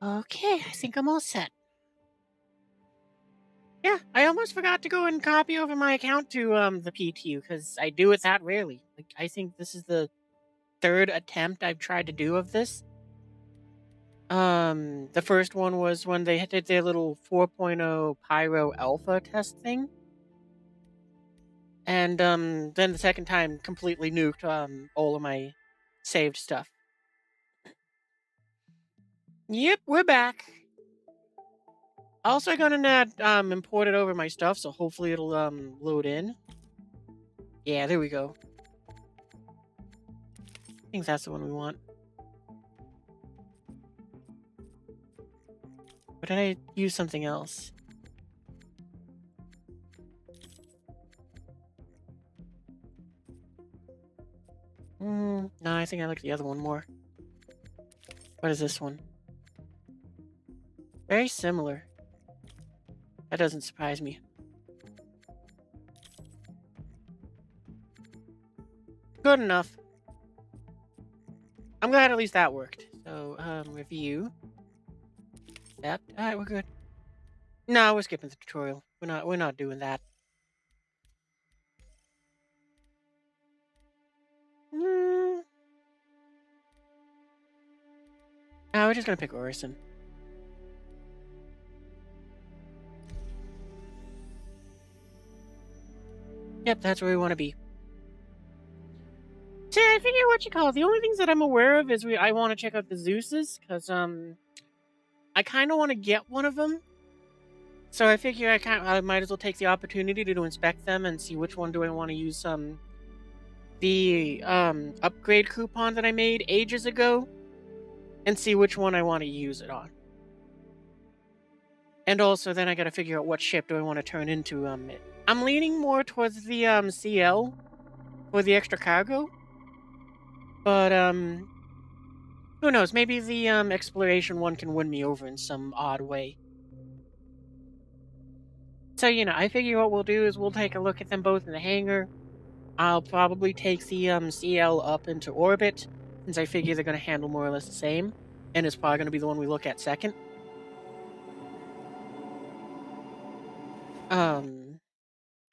Okay, I think I'm all set. Yeah, I almost forgot to go and copy over my account to the PTU because I do it that rarely. Like I think this is the third attempt I've tried to do of this. The first one was when they did their little 4.0 Pyro Alpha test thing, and then the second time completely nuked all of my saved stuff. Yep, we're back. Also, I got an ad imported over my stuff, so hopefully it'll load in. Yeah, there we go. I think that's the one we want. But did I use something else? No, I think I like the other one more. What is this one? Very similar. That doesn't surprise me. Good enough. I'm glad at least that worked. So, review. Accept. Alright, we're good. No, we're skipping the tutorial. We're not doing that. Mm, no, we're just gonna pick Orison. Yep, that's where we want to be. See, I figure what you call it. The only things that I'm aware of is I want to check out the Zeuses because I kind of want to get one of them. So I figure I might as well take the opportunity to inspect them and see which one do I want to use. The upgrade coupon that I made ages ago, and see which one I want to use it on. And also, then I got to figure out what ship do I want to turn into it. I'm leaning more towards the CL for the extra cargo, but who knows? Maybe the exploration one can win me over in some odd way. So I figure what we'll do is we'll take a look at them both in the hangar. I'll probably take the CL up into orbit, since I figure they're going to handle more or less the same, and it's probably going to be the one we look at second.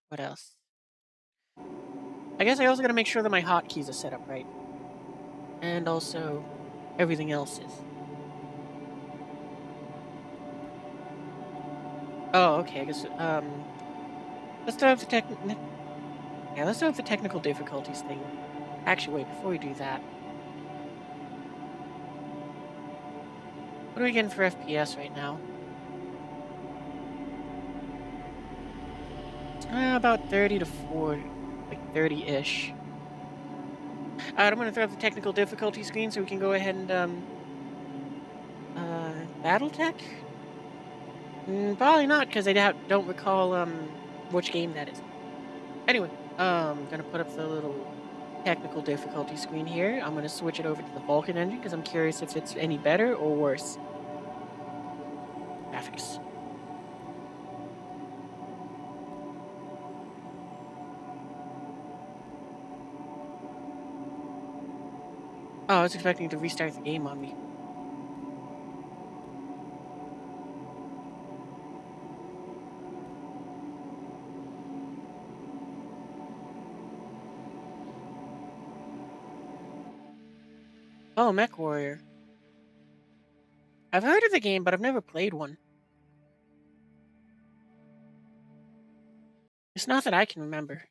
What else? I guess I also got to make sure that my hotkeys are set up right, and also everything else is. Oh, okay. I guess let's start with the let's start with the technical difficulties thing. Actually, wait, before we do that, what are we getting for FPS right now? About 30 to 40, like 30-ish. Alright, I'm gonna throw up the technical difficulty screen so we can go ahead and BattleTech? Probably not, because I don't recall which game that is. Anyway, gonna put up the little technical difficulty screen here. I'm gonna switch it over to the Vulcan engine because I'm curious if it's any better or worse. Graphics. Oh, I was expecting to restart the game on me. Oh, Mech Warrior. I've heard of the game, but I've never played one. It's not that I can remember.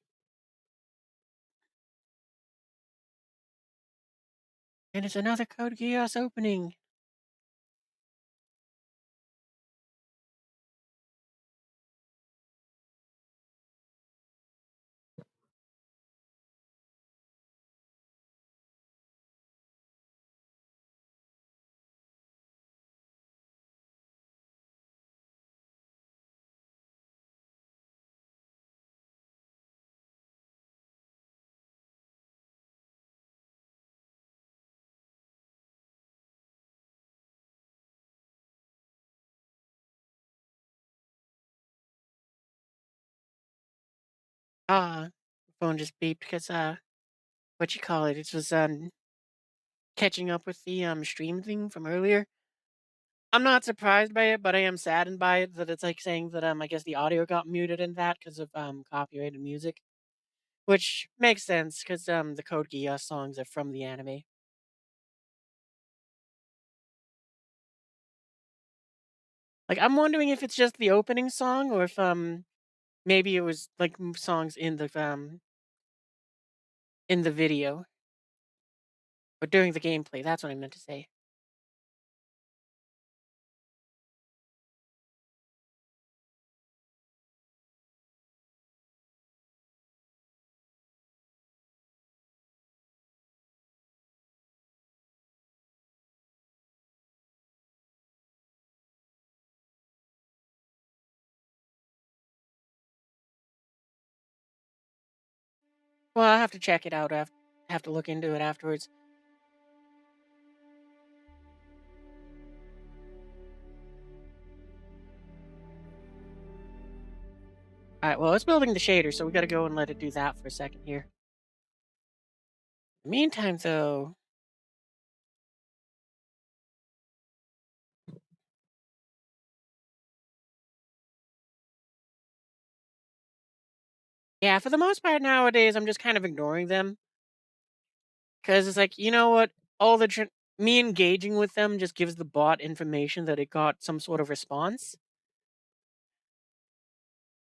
And it's another Code Geass opening. Ah, phone just beeped because what you call it? It was catching up with the stream thing from earlier. I'm not surprised by it, but I am saddened by it that it's like saying that I guess the audio got muted in that because of copyrighted music, which makes sense because the Code Geass songs are from the anime. Like I'm wondering if it's just the opening song or if maybe it was like songs in the video or during the gameplay. That's what I meant to say. Well, I'll have to check it out. Have to look into it afterwards. All right. Well, it's building the shader, so we got to go and let it do that for a second here. In the meantime, though, yeah, for the most part nowadays, I'm just kind of ignoring them because it's like, you know what? All the me engaging with them just gives the bot information that it got some sort of response.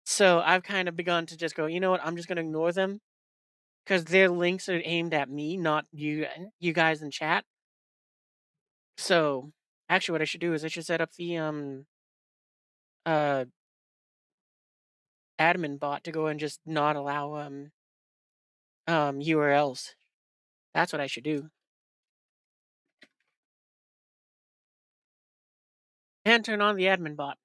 So I've kind of begun to just go, you know what? I'm just going to ignore them because their links are aimed at me, not you guys in chat. So actually, what I should do is I should set up the uh admin bot to go and just not allow URLs. That's what I should do. And turn on the admin bot.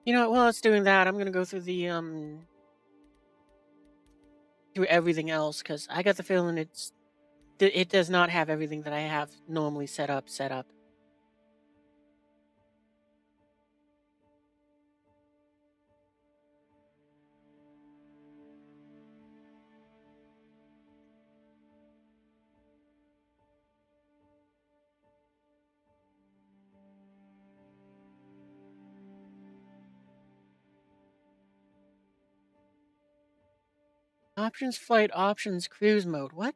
You know what? While it's doing that, I'm gonna go through the through everything else because I got the feeling it does not have everything that I have normally set up. Options, flight options, cruise mode. What?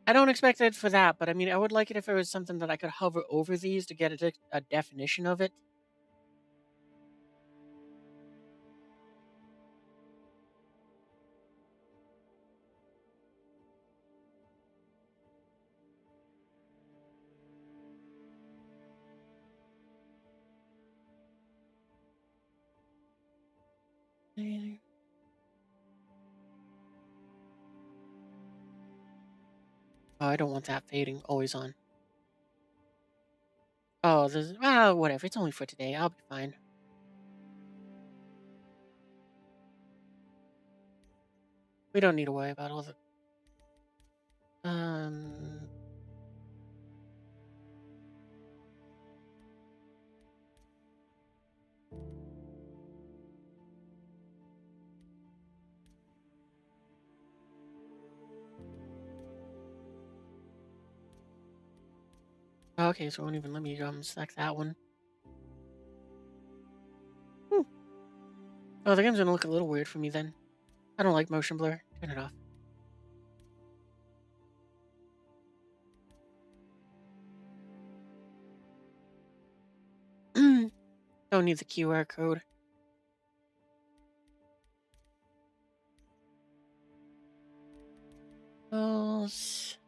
I don't expect it for that, but I mean, I would like it if it was something that I could hover over these to get a definition of it. Oh, I don't want that fading always on. Oh, this whatever. It's only for today. I'll be fine. We don't need to worry about all the um. Okay, so it won't even let me select that one. Hmm. Oh, the game's gonna look a little weird for me then. I don't like motion blur. Turn it off. Don't need the QR code. Else.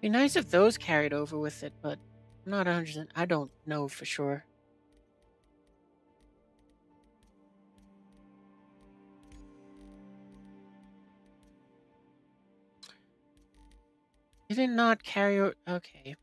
Be nice if those carried over with it, but I'm not 100%. I don't know for sure. Did it not carry over? Okay.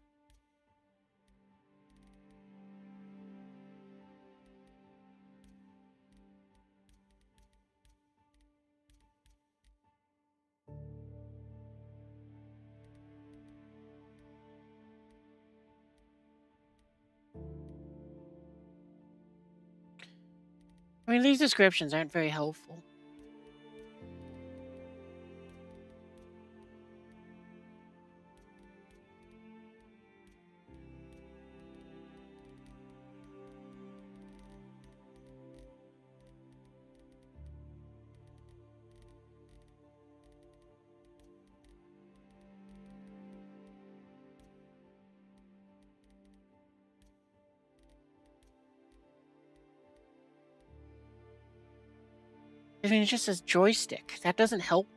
I mean, these descriptions aren't very helpful. I mean, it just says joystick. That doesn't help.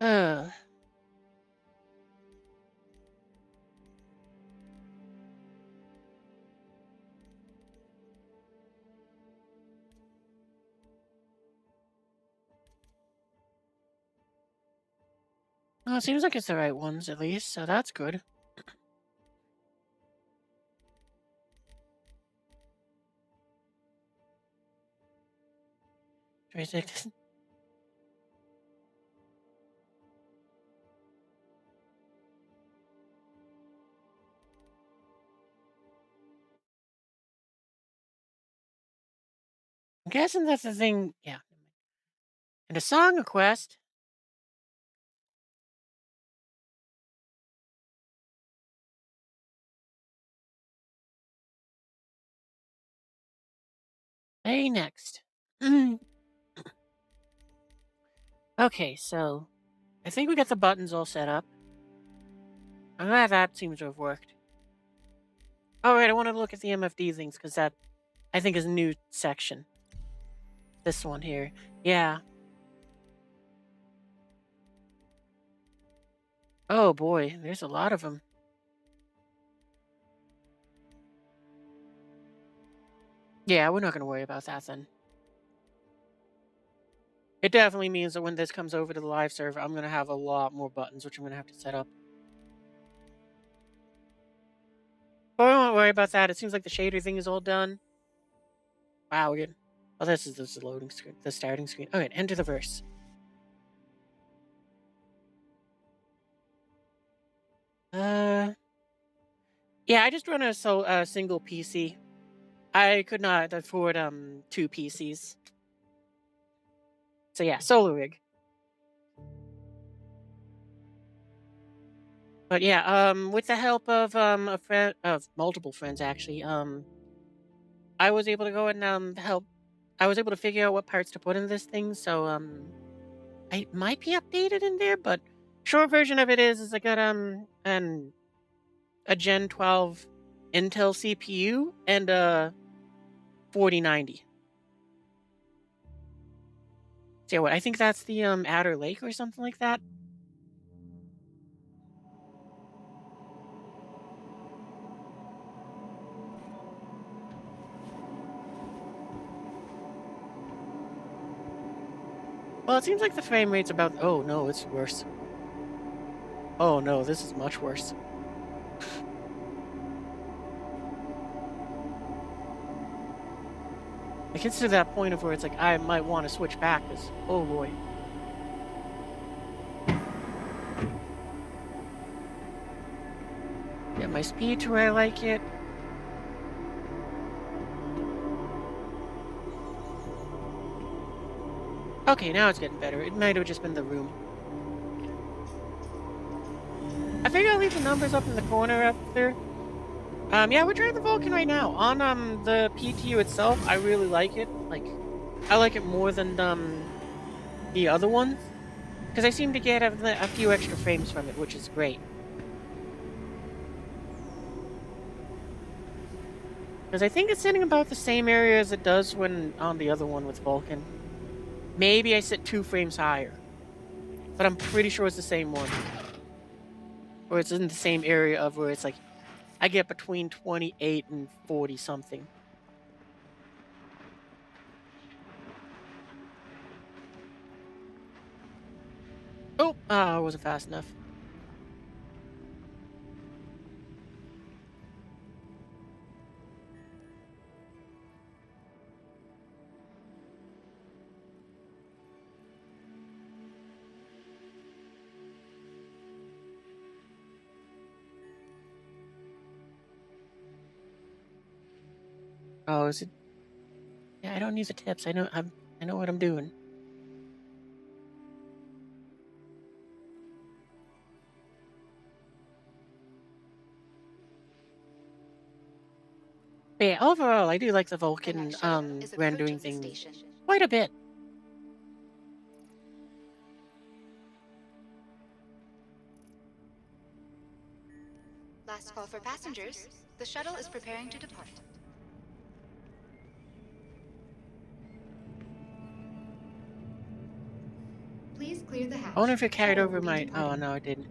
Uh, well, it seems like it's the right ones at least, so that's good. Joystick. I'm guessing that's the thing. Yeah. And a song request. Hey, next. Okay, so I think we got the buttons all set up. I'm glad that seems to have worked. All right, I want to look at the MFD things because that I think is a new section. This one here. Yeah. Oh boy, there's a lot of them. Yeah, we're not going to worry about that then. It definitely means that when this comes over to the live server, I'm going to have a lot more buttons, which I'm going to have to set up. But I won't worry about that. It seems like the shader thing is all done. Wow, we're good. Oh, this is the loading screen, the starting screen. Okay, enter the verse. Yeah, I just run a single PC. I could not afford two PCs. So yeah, solo rig. But yeah, with the help of a friend of multiple friends actually, I was able to go and help. I was able to figure out what parts to put in this thing. So I might be updated in there, but short version of it is I got a Gen 12 Intel CPU and a 4090. So yeah, what I think that's the Outer Lake or something like that. Well, it seems like the frame rate's about. Oh no, it's worse. Oh no, this is much worse. It gets to that point of where it's like I might want to switch back. Cause oh boy. Get my speed to where I like it. Okay, now it's getting better. It might have just been the room. I figure I'll leave the numbers up in the corner up there. Yeah, we're trying the Vulcan right now. On the PTU itself, I really like it. Like, I like it more than the other ones because I seem to get a few extra frames from it, which is great. Because I think it's sitting about the same area as it does when on the other one with Vulcan. Maybe I sit 2 frames higher, but I'm pretty sure it's the same one. Or it's in the same area of where it's like I get between 28 and 40 something. Oh, I wasn't fast enough. Oh, is it? Yeah, I don't need the tips. I know what I'm doing. But yeah, overall, I do like the The Vulcan next shuttle is rendering approaching the thing station. quite a bit. Last call for passengers. The shuttle is preparing to depart. Please clear the I wonder hatch. if it carried Shuttle over will be my. Oh departing. no, it didn't.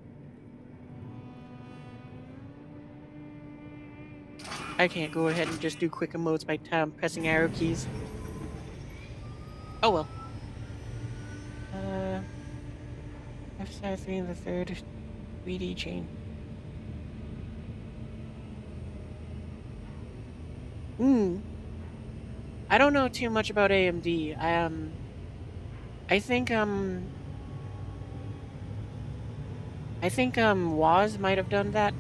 I can't go ahead and just do quick emotes by pressing arrow keys. Oh well. Uh, F3 in the third 3D chain. Hmm. I don't know too much about AMD. I think Waz might have done that.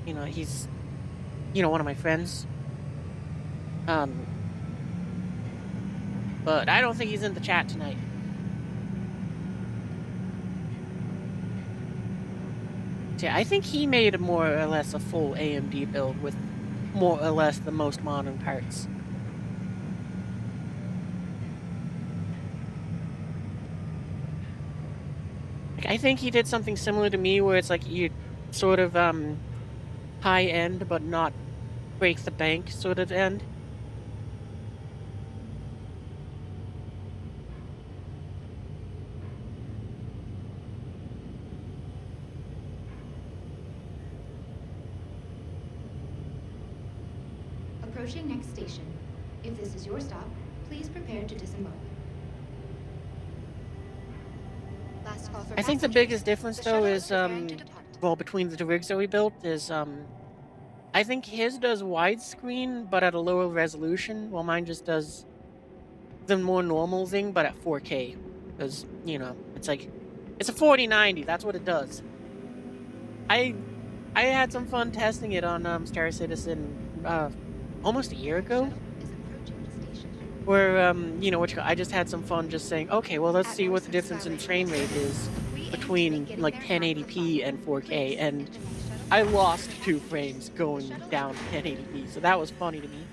He's one of my friends. Um, but I don't think he's in the chat tonight. So yeah, I think he made more or less a full AMD build with more or less the most modern parts. Like, I think he did something similar to me where it's like you sort of high end but not break the bank sort of end. Approaching next station. If this is your stop, please prepare to disembark. Last call for I think the passengers. biggest difference The though shuttle is is preparing to depart. well, between the two rigs that we built is I think his does widescreen but at a lower resolution, while mine just does the more normal thing but at 4K. Because, it's a 4090, that's what it does. I had some fun testing it on Star Citizen almost a year ago. Shuttle is approaching the station. Where I just had some fun just saying, okay, well, let's At see what Norse the difference in Skyway frame rate is we aim to make between getting like there hard for 1080p fun. and 4K, Please, and if the next shuttle I departs lost for 2 passengers, frames the going shuttle is down to preparing to 1080p, depart. so that was funny to me.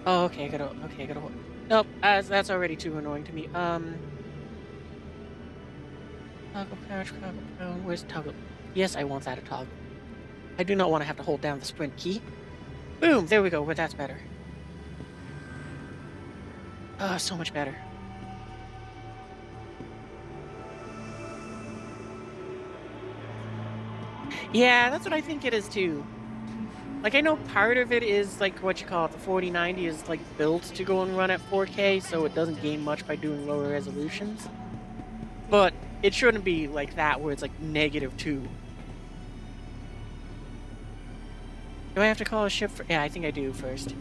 Oh, okay, I gotta hold. Nope, that's already too annoying to me. Toggle crouch, toggle prone. Where's toggle? Yes, I want that to toggle. I do not want to have to hold down the sprint key. Boom, there we go. But that's better. So much better. Yeah, that's what I think it is too. Like, I know part of it is like what you call it, the 4090 is like built to go and run at 4K, so it doesn't gain much by doing lower resolutions. But it shouldn't be like that where it's like -2. Do I have to call a ship for? Yeah, I think I do first.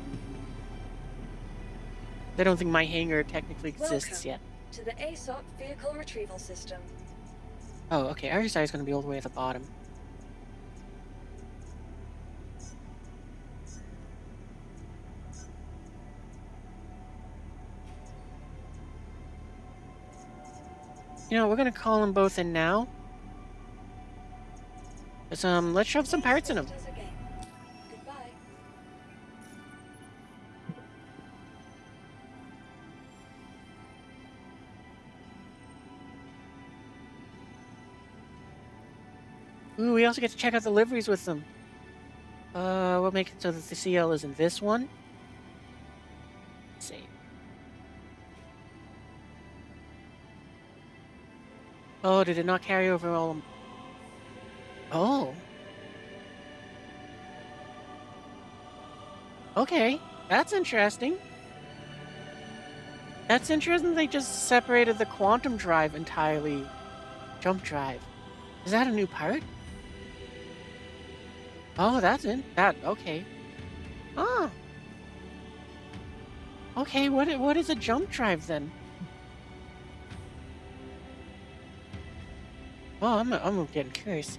I don't think my hangar technically exists yet. To the ASOP vehicle retrieval system. Oh, okay. RSI is going to be all the way at the bottom. We're going to call them both in now. Let's shove some parts in them. Goodbye. Ooh, we also get to check out the liveries with them. We'll make it so that the CL is in this one. Let's see. Oh, did it not carry over all? Oh. Okay, that's interesting. That's interesting. They just separated the quantum drive entirely. Jump drive. Is that a new part? Oh, that's in that. Okay. Oh. Okay, what is a jump drive then? Well, I'm getting curious.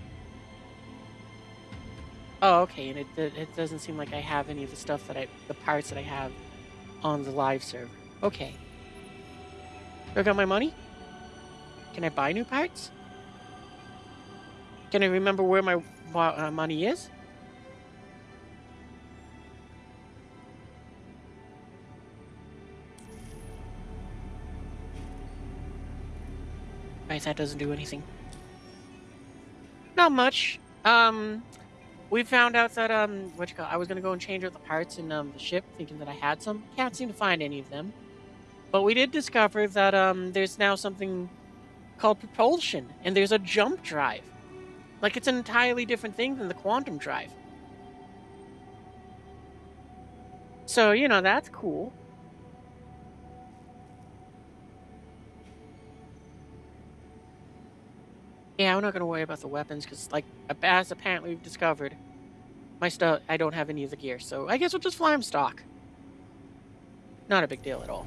Oh, okay, and it doesn't seem like I have any of the stuff the parts that I have on the live server. Okay. Do I got my money? Can I buy new parts? Can I remember where my money is? Right, that doesn't do anything. Not much. We found out that I was gonna go and change out the parts in the ship, thinking that I had some. Can't seem to find any of them. But we did discover that there's now something called propulsion, and there's a jump drive. Like it's an entirely different thing than the quantum drive. So, that's cool. Yeah, I'm not gonna worry about the weapons because, like, as apparently we've discovered, my stuff I don't have any of the gear, so I guess we'll just fly them stock. Not a big deal at all.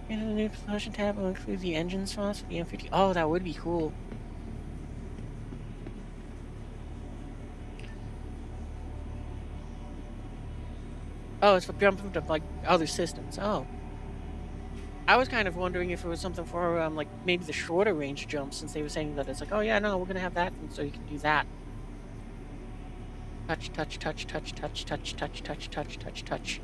And the new propulsion tab will include the engine slots for the M50. Oh, that would be cool. Oh, it's for jumping to like other systems. Oh. I was kind of wondering if it was something for like maybe the shorter range jumps, since they were saying that it's like, oh yeah, no, we're gonna have that, and so you can do that. Touch, touch, touch, touch, touch, touch, touch, touch, touch, touch, touch.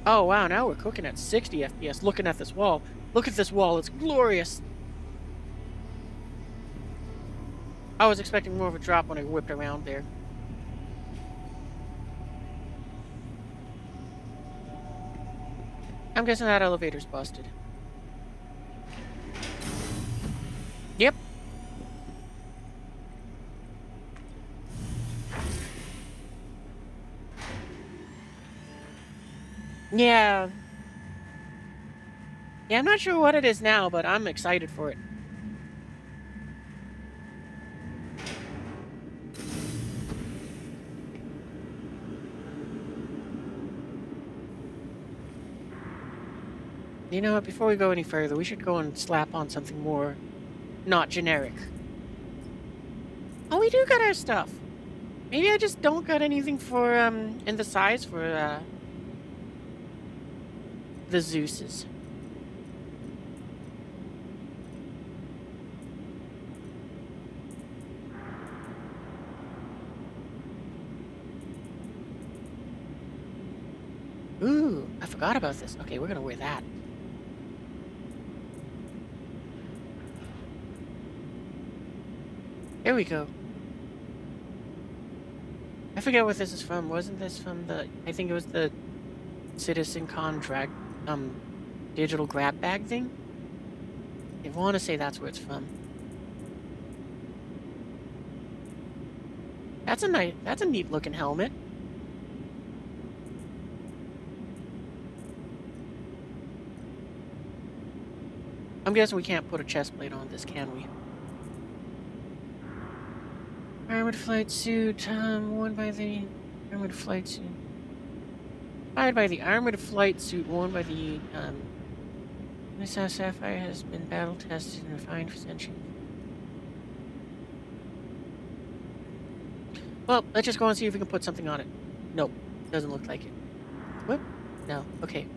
Oh wow, now we're cooking at 60 FPS. Looking at this wall. Look at this wall, it's glorious. I was expecting more of a drop when I whipped around there. I'm guessing that elevator's busted. Yep. Yeah. Yeah, I'm not sure what it is now, but I'm excited for it. You know what, before we go any further, we should go and slap on something more not generic. Oh, we do got our stuff. Maybe I just don't got anything for, in the size for, the Zeuses. Ooh, I forgot about this. Okay, we're gonna wear that. Here we go. I forget what this is from. Wasn't this from I think it was the Citizen contract, digital grab bag thing? I want to say that's where it's from. That's a neat looking helmet. I'm guessing we can't put a chest plate on this, can we? Armored flight suit, worn by the armored flight suit. Fired by the armored flight suit worn by the, Miss Sapphire has been battle tested and refined for centuries. Well, let's just go and see if we can put something on it. Nope, doesn't look like it. What? No, okay.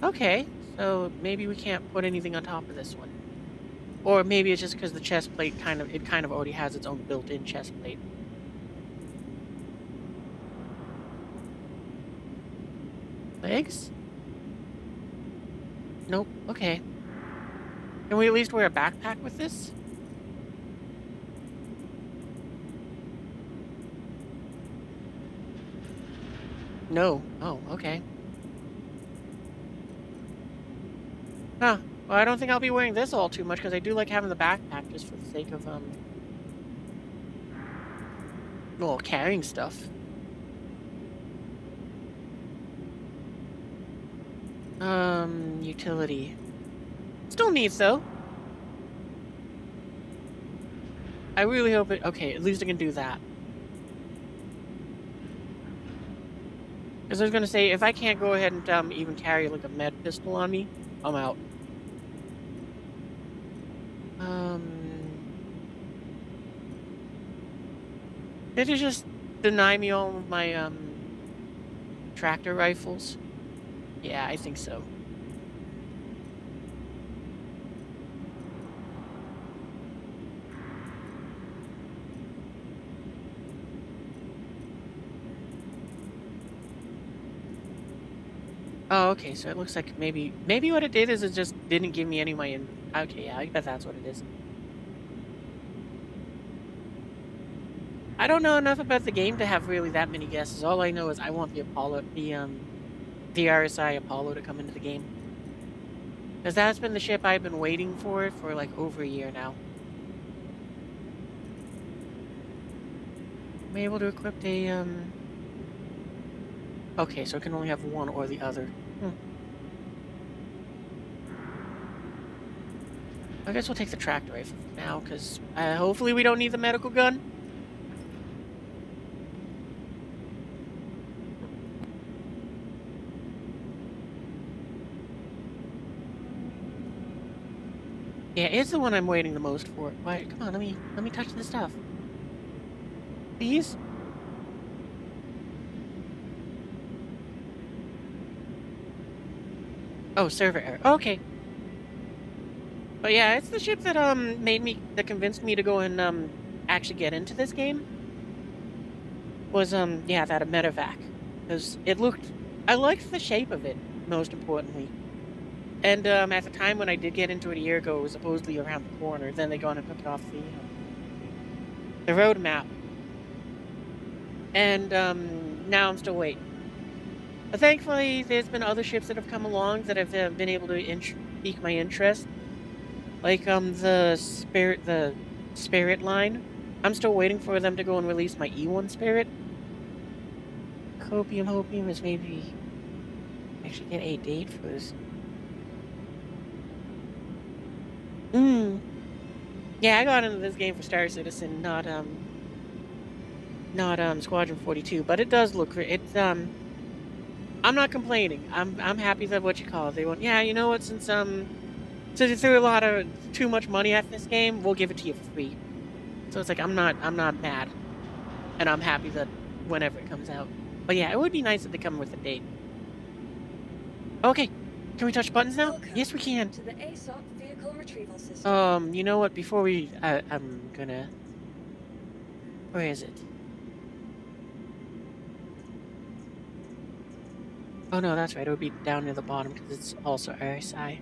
Okay, so maybe we can't put anything on top of this one. Or maybe it's just because the chest plate kind of already has its own built-in chest plate. Legs? Nope, okay. Can we at least wear a backpack with this? No. Oh, okay. Huh. Well, I don't think I'll be wearing this all too much because I do like having the backpack just for the sake of, well, carrying stuff. Utility. Still needs though. I really hope it... Okay, at least I can do that. Because I was going to say, if I can't go ahead and even carry, like, a med pistol on me, I'm out. Did it just deny me all of my, tractor rifles? Yeah, I think so. Oh, okay, so it looks like maybe what it did is it just didn't give me any of my okay, yeah, I bet that's what it is. I don't know enough about the game to have really that many guesses. All I know is I want the RSI Apollo to come into the game. Because that's been the ship I've been waiting for like over a year now. I'm able to equip a, Okay, so it can only have one or the other. I guess we'll take the tractor rifle now, because hopefully we don't need the medical gun. Yeah, it's the one I'm waiting the most for. Why? Come on, let me touch the stuff. Please? Oh, server error. Okay. But yeah, it's the ship that that convinced me to go and actually get into this game. Was yeah, that a medevac. Because I liked the shape of it, most importantly. And at the time when I did get into it a year ago, it was supposedly around the corner. Then they gone and took it off the road map. And now I'm still waiting. But thankfully, there's been other ships that have come along that have been able to pique my interest. Like the Spirit line. I'm still waiting for them to go and release my E1 Spirit. Hopium is maybe actually get a date for this. Yeah, I got into this game for Star Citizen, not Squadron 42, but it does look great. It's I'm not complaining. I'm happy that what you call it. They went, yeah, you know what, since you threw a lot of too much money at this game, we'll give it to you for free. So it's like I'm not mad. And I'm happy that whenever it comes out. But yeah, it would be nice if they come with a date. Okay. Can we touch buttons now? Welcome Yes, we can. to the ASOP vehicle retrieval system. You know what? Before we, I'm gonna... Where is it? Oh no, that's right. It would be down near the bottom because it's also RSI.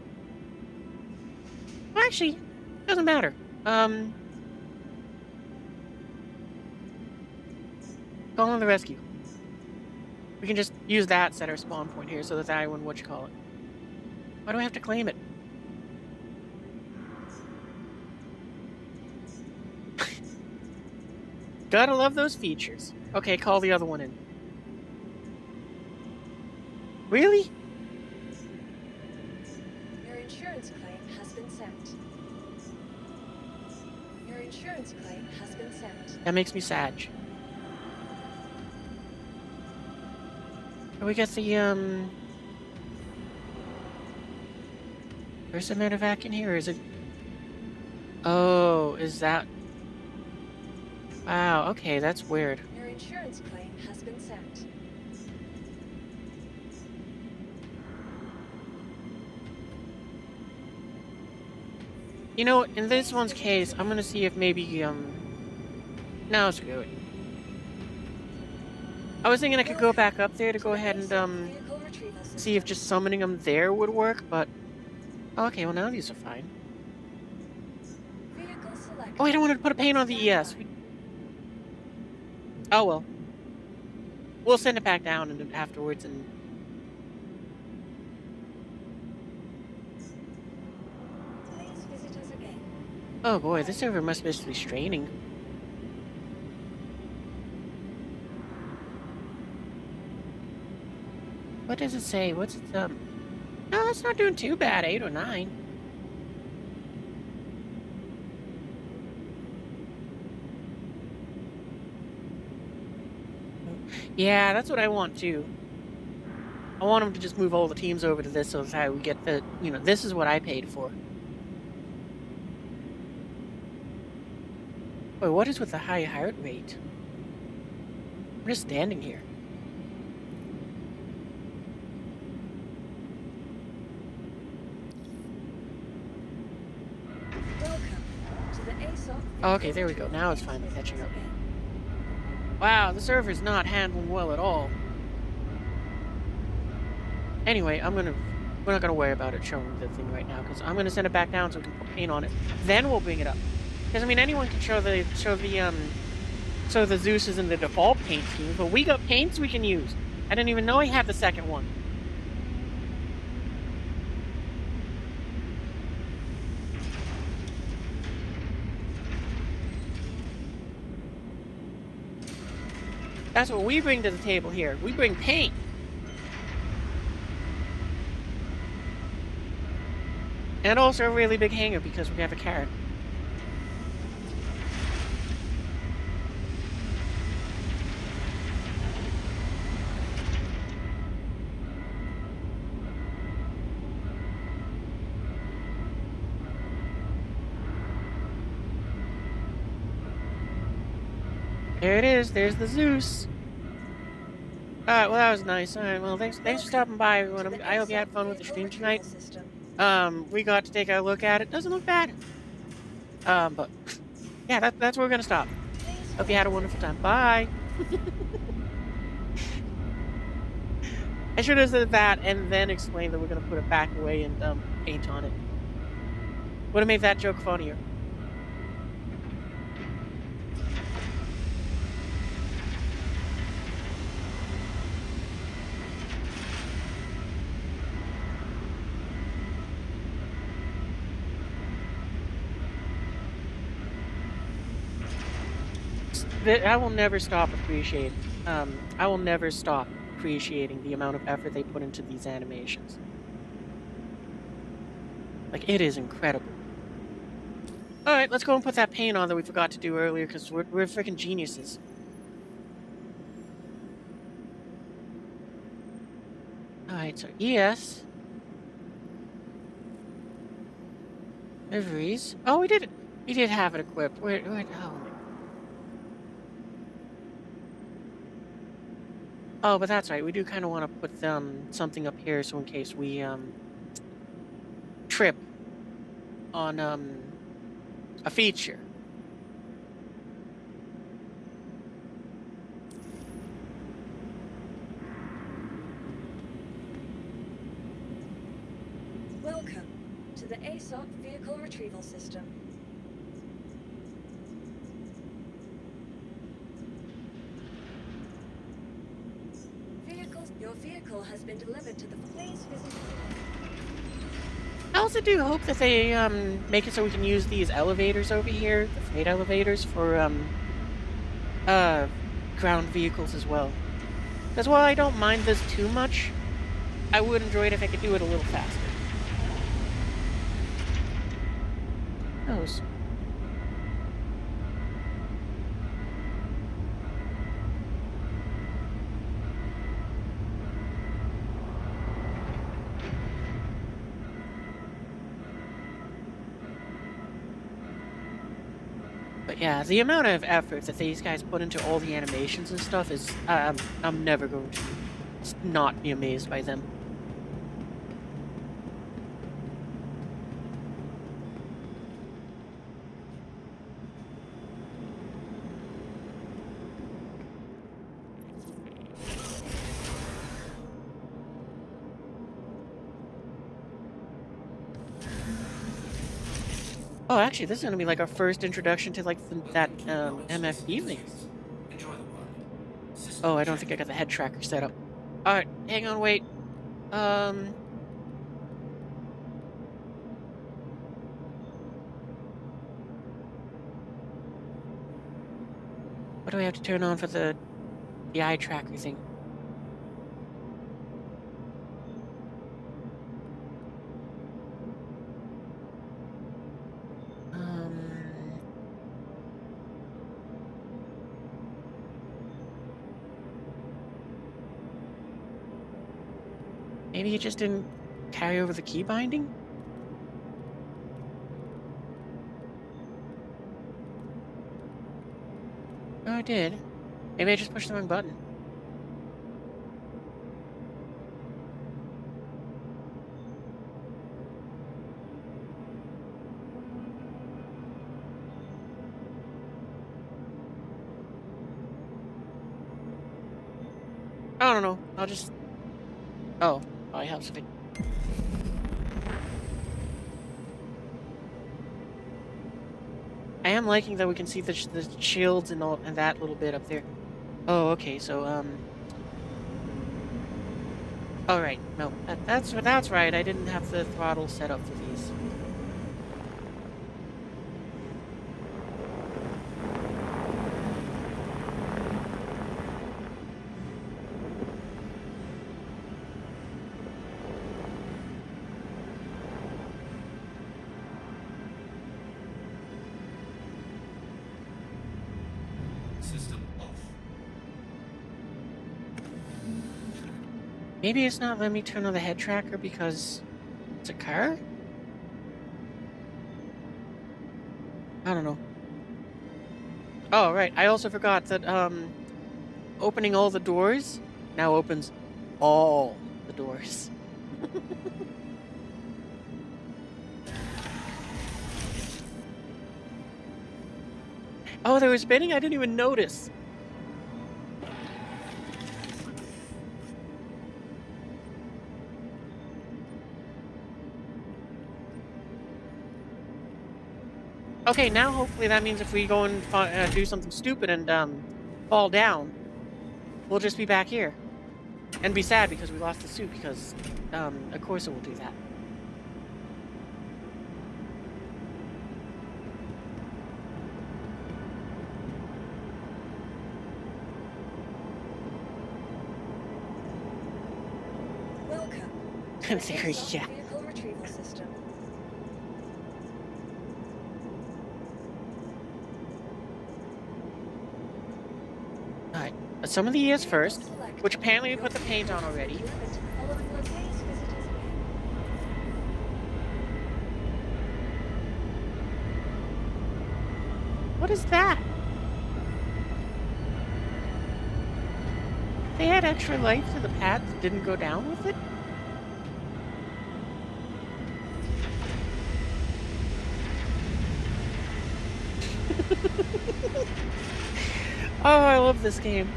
Well, actually, doesn't matter. Call on the rescue. We can just use that, set our spawn point here, so that I win what you call it. Why do I have to claim it? Gotta love those features. Okay, call the other one in. Really? Your insurance claim has been sent. Your insurance claim has been sent. That makes me sad. Can we get the, Where's the medevac in here, or is it... Oh, is that... Wow, okay, that's weird. Your insurance claim has been sent. You know, in this one's case, I'm gonna see if maybe, no, screw it. I was thinking I could go back up there to go ahead and, see if just summoning them there would work, but... Okay, well now these are fine. Oh, I don't want to put a paint on the ES. Oh well. We'll send it back down and afterwards and... Please visit us again. Oh boy, this server must be straining. What does it say? What's it, No, that's not doing too bad. 8 or 9. Yeah, that's what I want too. I want them to just move all the teams over to this so that's how we get the, this is what I paid for. Wait, what is with the high heart rate? I'm just standing here. Welcome to the ASOP Oh, okay, Vehicle there we go. Now it's Retrieval finally catching Visitors up. again. Wow, the server's not handling well at all. Anyway, we're not gonna worry about it showing the thing right now because I'm gonna send it back down so we can put paint on it. Then we'll bring it up. Because I mean, anyone can show the Zeus is in the default paint scheme, but we got paints we can use. I didn't even know I had the second one. That's what we bring to the table here. We bring paint. And also a really big hangar because we have a carrot. There it is. There's the Zeus. Alright, well that was nice. Alright, well thanks for stopping by, everyone. I hope you had fun with the stream tonight. We got to take a look at it. Doesn't look bad. But yeah, that's where we're gonna stop. Hope you had a wonderful time. Bye. I should have said that and then explained that we're gonna put it back away and paint on it. Would have made that joke funnier. I will never stop appreciating. I will never stop appreciating the amount of effort they put into these animations. Like, it is incredible. All right, let's go and put that paint on that we forgot to do earlier because we're freaking geniuses. All right, so yes. Liveries. Oh, we did have it equipped. Wait, oh my God. Oh, but that's right. We do kind of want to put something up here so in case we trip on a feature. Welcome to the ASOP Vehicle Retrieval System. Your vehicle has been delivered to the... Please visit... I also do hope that they make it so we can use these elevators over here, the freight elevators, for ground vehicles as well. Because while I don't mind this too much, I would enjoy it if I could do it a little faster. Those. But yeah, the amount of effort that these guys put into all the animations and stuff is, I'm never going to not be amazed by them. Oh, actually, this is gonna be like our first introduction to like that MkIIs things. Oh, I don't think I got the head tracker set up. All right, hang on, wait. What do I have to turn on for the eye tracker thing? Um. Maybe it just didn't carry over the key binding? Oh, it did. Maybe I just pushed the wrong button. I don't know. I'll just... Oh, probably helps if it... I am liking that we can see the shields and all and that little bit up there. Oh, okay. So all right. No, that's right. I didn't have the throttle set up for these. System off. Maybe it's not letting me turn on the head tracker because it's a car. I don't know. Oh, right. I also forgot that opening all the doors now opens all the doors. Oh, there was spinning? I didn't even notice. Okay, now hopefully that means if we go and do something stupid and fall down, we'll just be back here. And be sad because we lost the suit because of course it will do that. Welcome. In theory, yeah. Vehicle retrieval system. Alright, some of the years first, which apparently we put the paint on already. Following locates visitors again. What is that? They had extra lights to the pads that didn't go down with it? Oh, I love this game.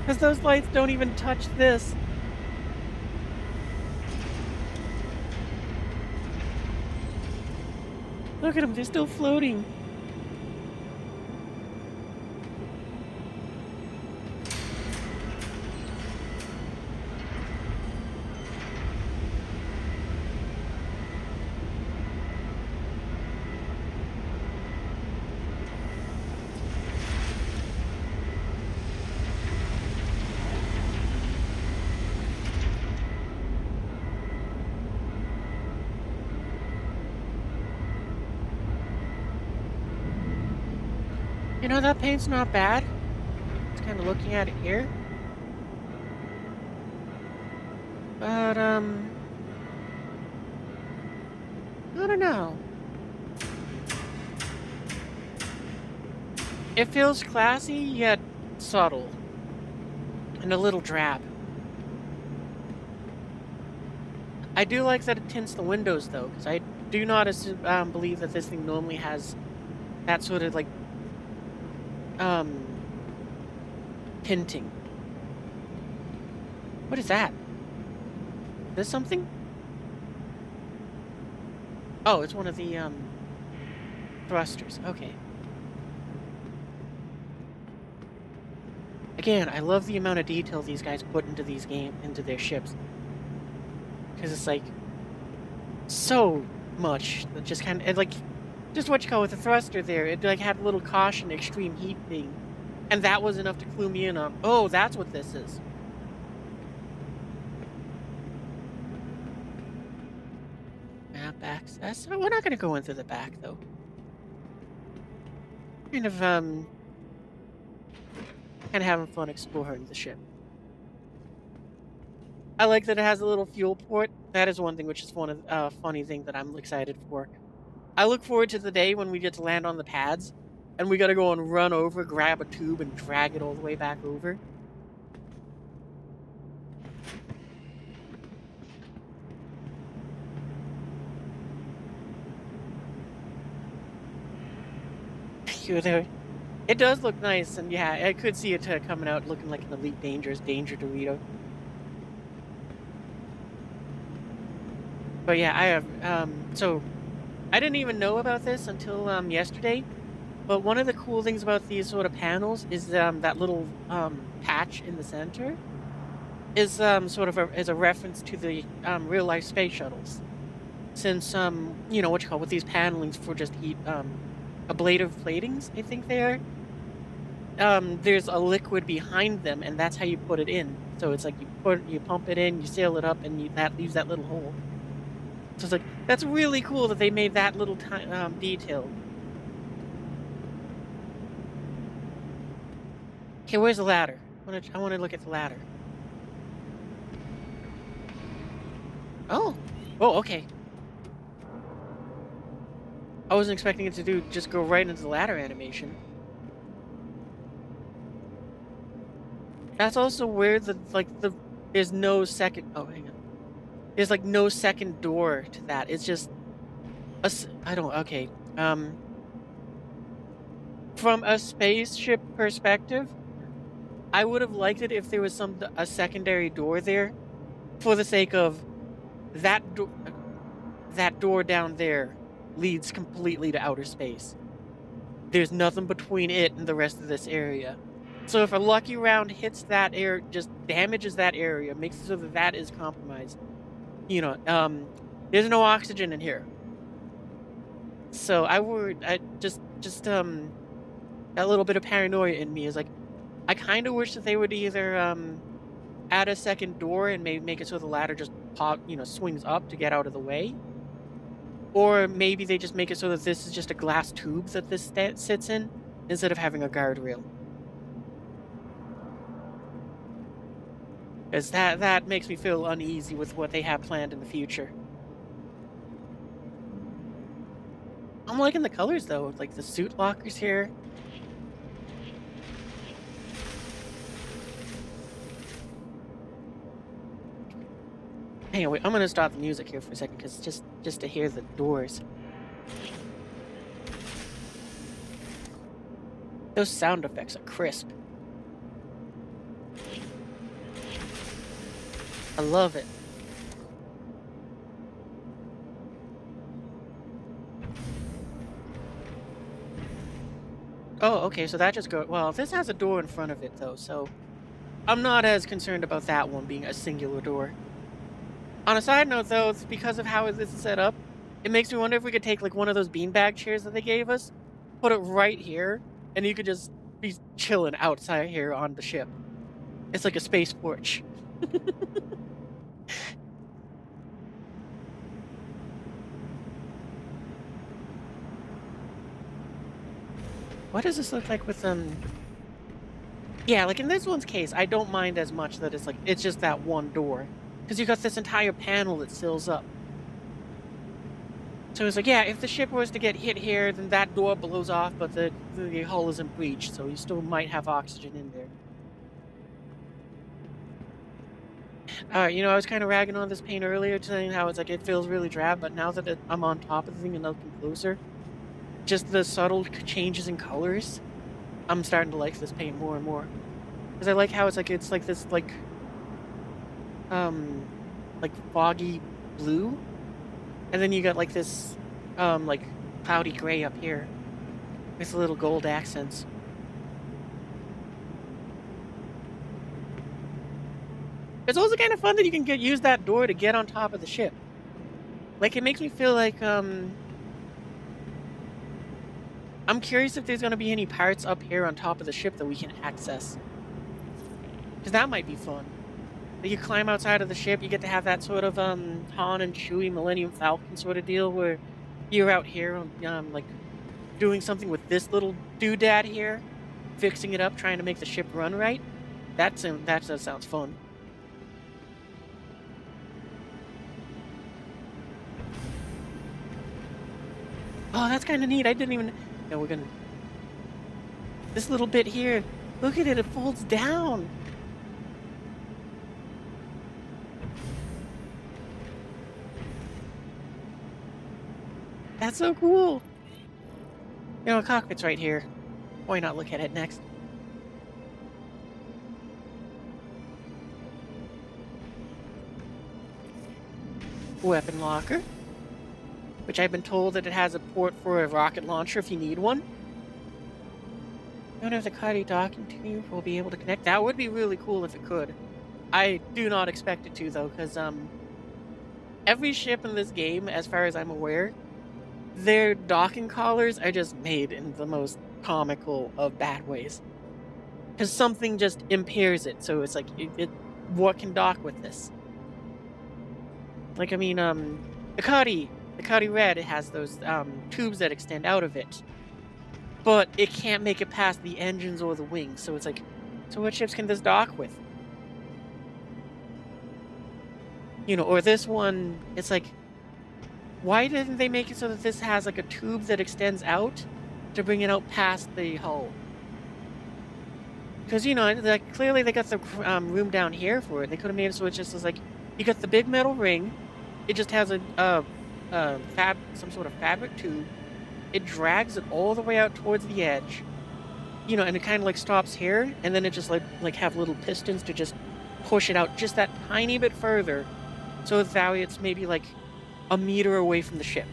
Because those lights don't even touch this. Look at them, they're still floating. You know, that paint's not bad. Just kind of looking at it here. But, I don't know. It feels classy, yet subtle. And a little drab. I do like that it tints the windows, though, because I do not believe that this thing normally has that sort of, like, tinting. What is that? Is this something? Oh, it's one of the, thrusters. Okay. Again, I love the amount of detail these guys put into into their ships. Because it's like, so much that just kind of, like, just what you call with the thruster there. It, like, had a little caution, extreme heat thing. And that was enough to clue me in on, oh, that's what this is. Map access. Oh, we're not going to go in through the back, though. Kind of having fun exploring the ship. I like that it has a little fuel port. That is one thing, which is one of funny thing that I'm excited for. I look forward to the day when we get to land on the pads, and we gotta go and run over, grab a tube, and drag it all the way back over. Phew, there. It does look nice, and yeah, I could see it coming out looking like an Elite Dangerous Danger Dorito. But yeah, I have so I didn't even know about this until yesterday. But one of the cool things about these sort of panels is that little patch in the center is sort of is a reference to the real life space shuttles. Since you know what you call with these panelings for just heat ablative platings, I think they are. There's a liquid behind them, and that's how you put it in. So it's like you pump it in, you seal it up, and that leaves that little hole. So it's like that's really cool that they made that little detail. Okay, where's the ladder? I want to look at the ladder. Oh, oh, okay. I wasn't expecting it to just go right into the ladder animation. That's also weird that there's no second. Oh, hang on. There's like no second door to that. It's just I don't. Okay. From a spaceship perspective, I would have liked it if there was a secondary door there, for the sake of that door. That door down there leads completely to outer space. There's nothing between it and the rest of this area. So if a lucky round hits that area, just damages that area, makes it so that that is compromised. You know, there's no oxygen in here. So I just that little bit of paranoia in me is like, I kind of wish that they would either add a second door and maybe make it so the ladder just swings up to get out of the way. Or maybe they just make it so that this is just a glass tube that this sits in, instead of having a guardrail. Because that makes me feel uneasy with what they have planned in the future. I'm liking the colors, though. Like the suit lockers here. Anyway, I'm gonna stop the music here for a second, because just to hear the doors. Those sound effects are crisp. I love it. Oh, okay, so that just well, this has a door in front of it, though, so I'm not as concerned about that one being a singular door. On a side note, though, it's because of how this is set up, it makes me wonder if we could take, like, one of those beanbag chairs that they gave us, put it right here, and you could just be chilling outside here on the ship. It's like a space porch. What does this look like with yeah, like in this one's case, I don't mind as much that it's just that one door, because you got this entire panel that seals up. So it's like, yeah, if the ship was to get hit here, then that door blows off, but the hull isn't breached, so you still might have oxygen in there. You know, I was kind of ragging on this paint earlier, saying how it's like it feels really drab, but now that I'm on top of the thing and looking closer, just the subtle changes in colors, I'm starting to like this paint more and more. Because I like how it's like this foggy blue, and then you got like this like cloudy gray up here with little gold accents. It's also kind of fun that you can use that door to get on top of the ship. Like, it makes me feel like I'm curious if there's going to be any parts up here on top of the ship that we can access. Because that might be fun. Like, you climb outside of the ship, you get to have that sort of Han and Chewie Millennium Falcon sort of deal where you're out here like doing something with this little doodad here, fixing it up, trying to make the ship run right. That sounds fun. Oh, that's kind of neat. I didn't even. No, we're gonna. This little bit here. Look at it. It folds down. That's so cool. You know, cockpit's right here. Why not look at it next? Weapon locker, which I've been told that it has a port for a rocket launcher if you need one. I wonder if the Cuddy docking tube will be able to connect. That would be really cool if it could. I do not expect it to, though, because every ship in this game, as far as I'm aware, their docking collars are just made in the most comical of bad ways. Because something just impairs it, so it's like, what can dock with this? Like, I mean, the Cuddy Red, it has those tubes that extend out of it. But it can't make it past the engines or the wings, so it's like, so what ships can this dock with? You know, or this one, it's like, why didn't they make it so that this has like a tube that extends out to bring it out past the hull? Because, you know, like, clearly they got the room down here for it. They could have made it so it just is like, you got the big metal ring, it just has some sort of fabric tube. It drags it all the way out towards the edge, you know, and it kind of like stops here, and then it just like have little pistons to just push it out just that tiny bit further, so that way it's maybe like a meter away from the ship,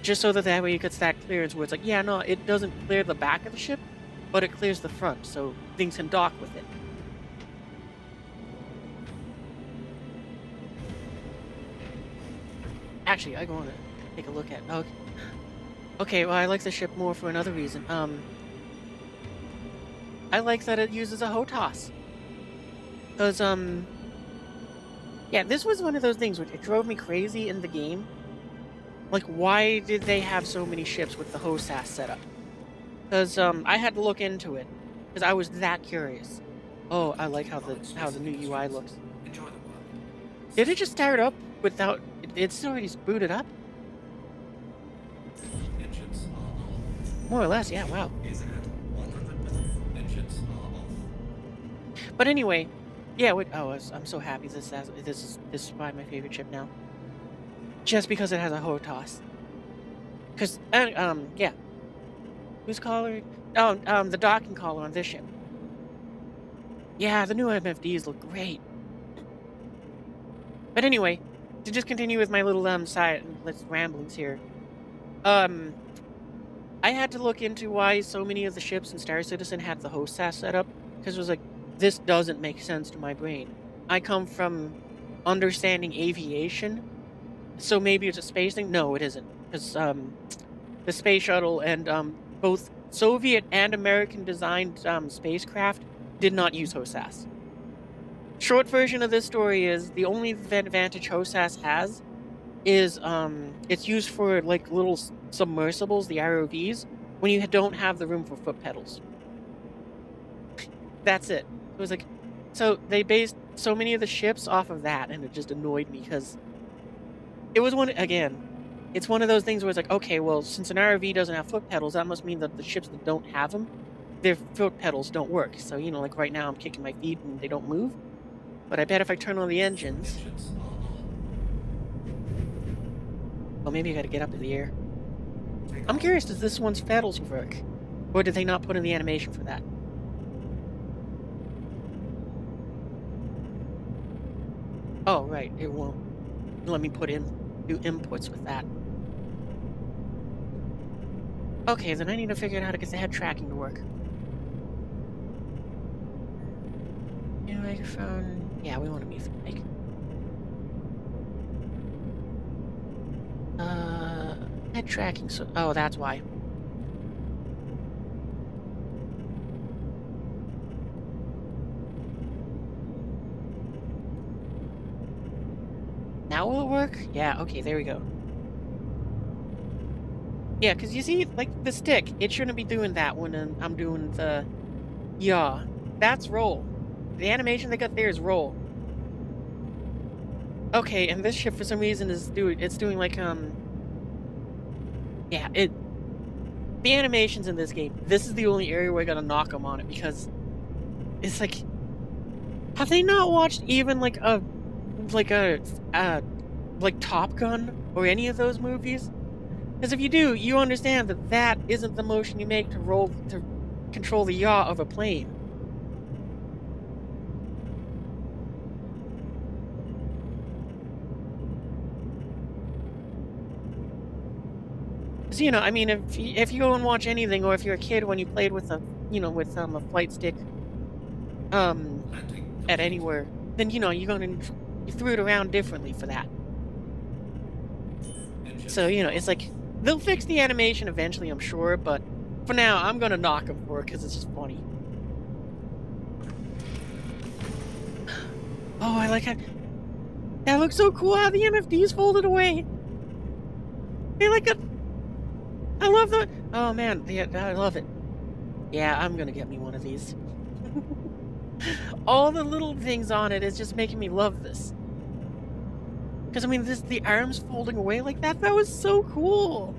just so that way it gets that clearance where it's like, yeah, no, it doesn't clear the back of the ship, but it clears the front, so things can dock with it. Actually, I want to take a look at. Okay. Okay, well, I like the ship more for another reason. I like that it uses a HOTAS. Because, yeah, this was one of those things which it drove me crazy in the game. Like, why did they have so many ships with the HOTAS setup? Because, I had to look into it. Because I was that curious. Oh, I like how the new UI looks. Enjoy the work. Did it just start up without... It's already booted up? Engines are off. More or less, yeah, wow. Is at 100%. Engines are off. But anyway, yeah. I'm so happy this is probably my favorite ship now, just because it has a HOTAS. Because yeah, whose collar? Oh, the docking collar on this ship. Yeah, the new MFDs look great. But anyway, to just continue with my little ramblings here. I had to look into why so many of the ships in Star Citizen had the HOTAS set up, because it was like, this doesn't make sense to my brain. I come from understanding aviation, so maybe it's a space thing? No, it isn't. Because the space shuttle and both Soviet and American designed spacecraft did not use HOTAS. Short version of this story is, the only advantage HOTAS has is it's used for like little submersibles, the ROVs, when you don't have the room for foot pedals. That's it. It was like, so they based so many of the ships off of that, and it just annoyed me because it was it's one of those things where it's like, okay, well, since an ROV doesn't have foot pedals, that must mean that the ships that don't have them, their foot pedals don't work. So, you know, like right now I'm kicking my feet and they don't move. But I bet if I turn on the engines... Engines are on. Oh, maybe I gotta get up in the air. I'm curious, does this one's pedals work? Or did they not put in the animation for that? Oh, right, it won't let me do inputs with that. Okay, then I need to figure out how to get the head tracking to work. New microphone. Yeah, we want to mute the mic. Head tracking, so... Oh, that's why. Now will it work? Yeah, okay, there we go. Yeah, because you see, like, the stick, it shouldn't be doing that when I'm doing the... Yeah, that's roll. The animation they got there is roll. Okay, and this ship, for some reason, is doing like, Yeah, the animations in this game, this is the only area where I gotta knock them on it, because it's like, have they not watched even like like a uh like Top Gun or any of those movies? Because if you do, you understand that that isn't the motion you make to control the yaw of a plane. Because, I mean, if you go and watch anything, or if you're a kid when you played with a flight stick, Landing at complete. anywhere, then you threw it around differently for that. Engines So it's off. like they'll fix the animation eventually, I'm sure, but for now, I'm gonna knock them for it because it's just funny. Oh, I like how that looks so cool. How the MFDs folded away. They like a. I love that. Oh man, yeah, I love it. Yeah, I'm gonna get me one of these. All the little things on it is just making me love this. Because I mean, the arms folding away like that. That was so cool.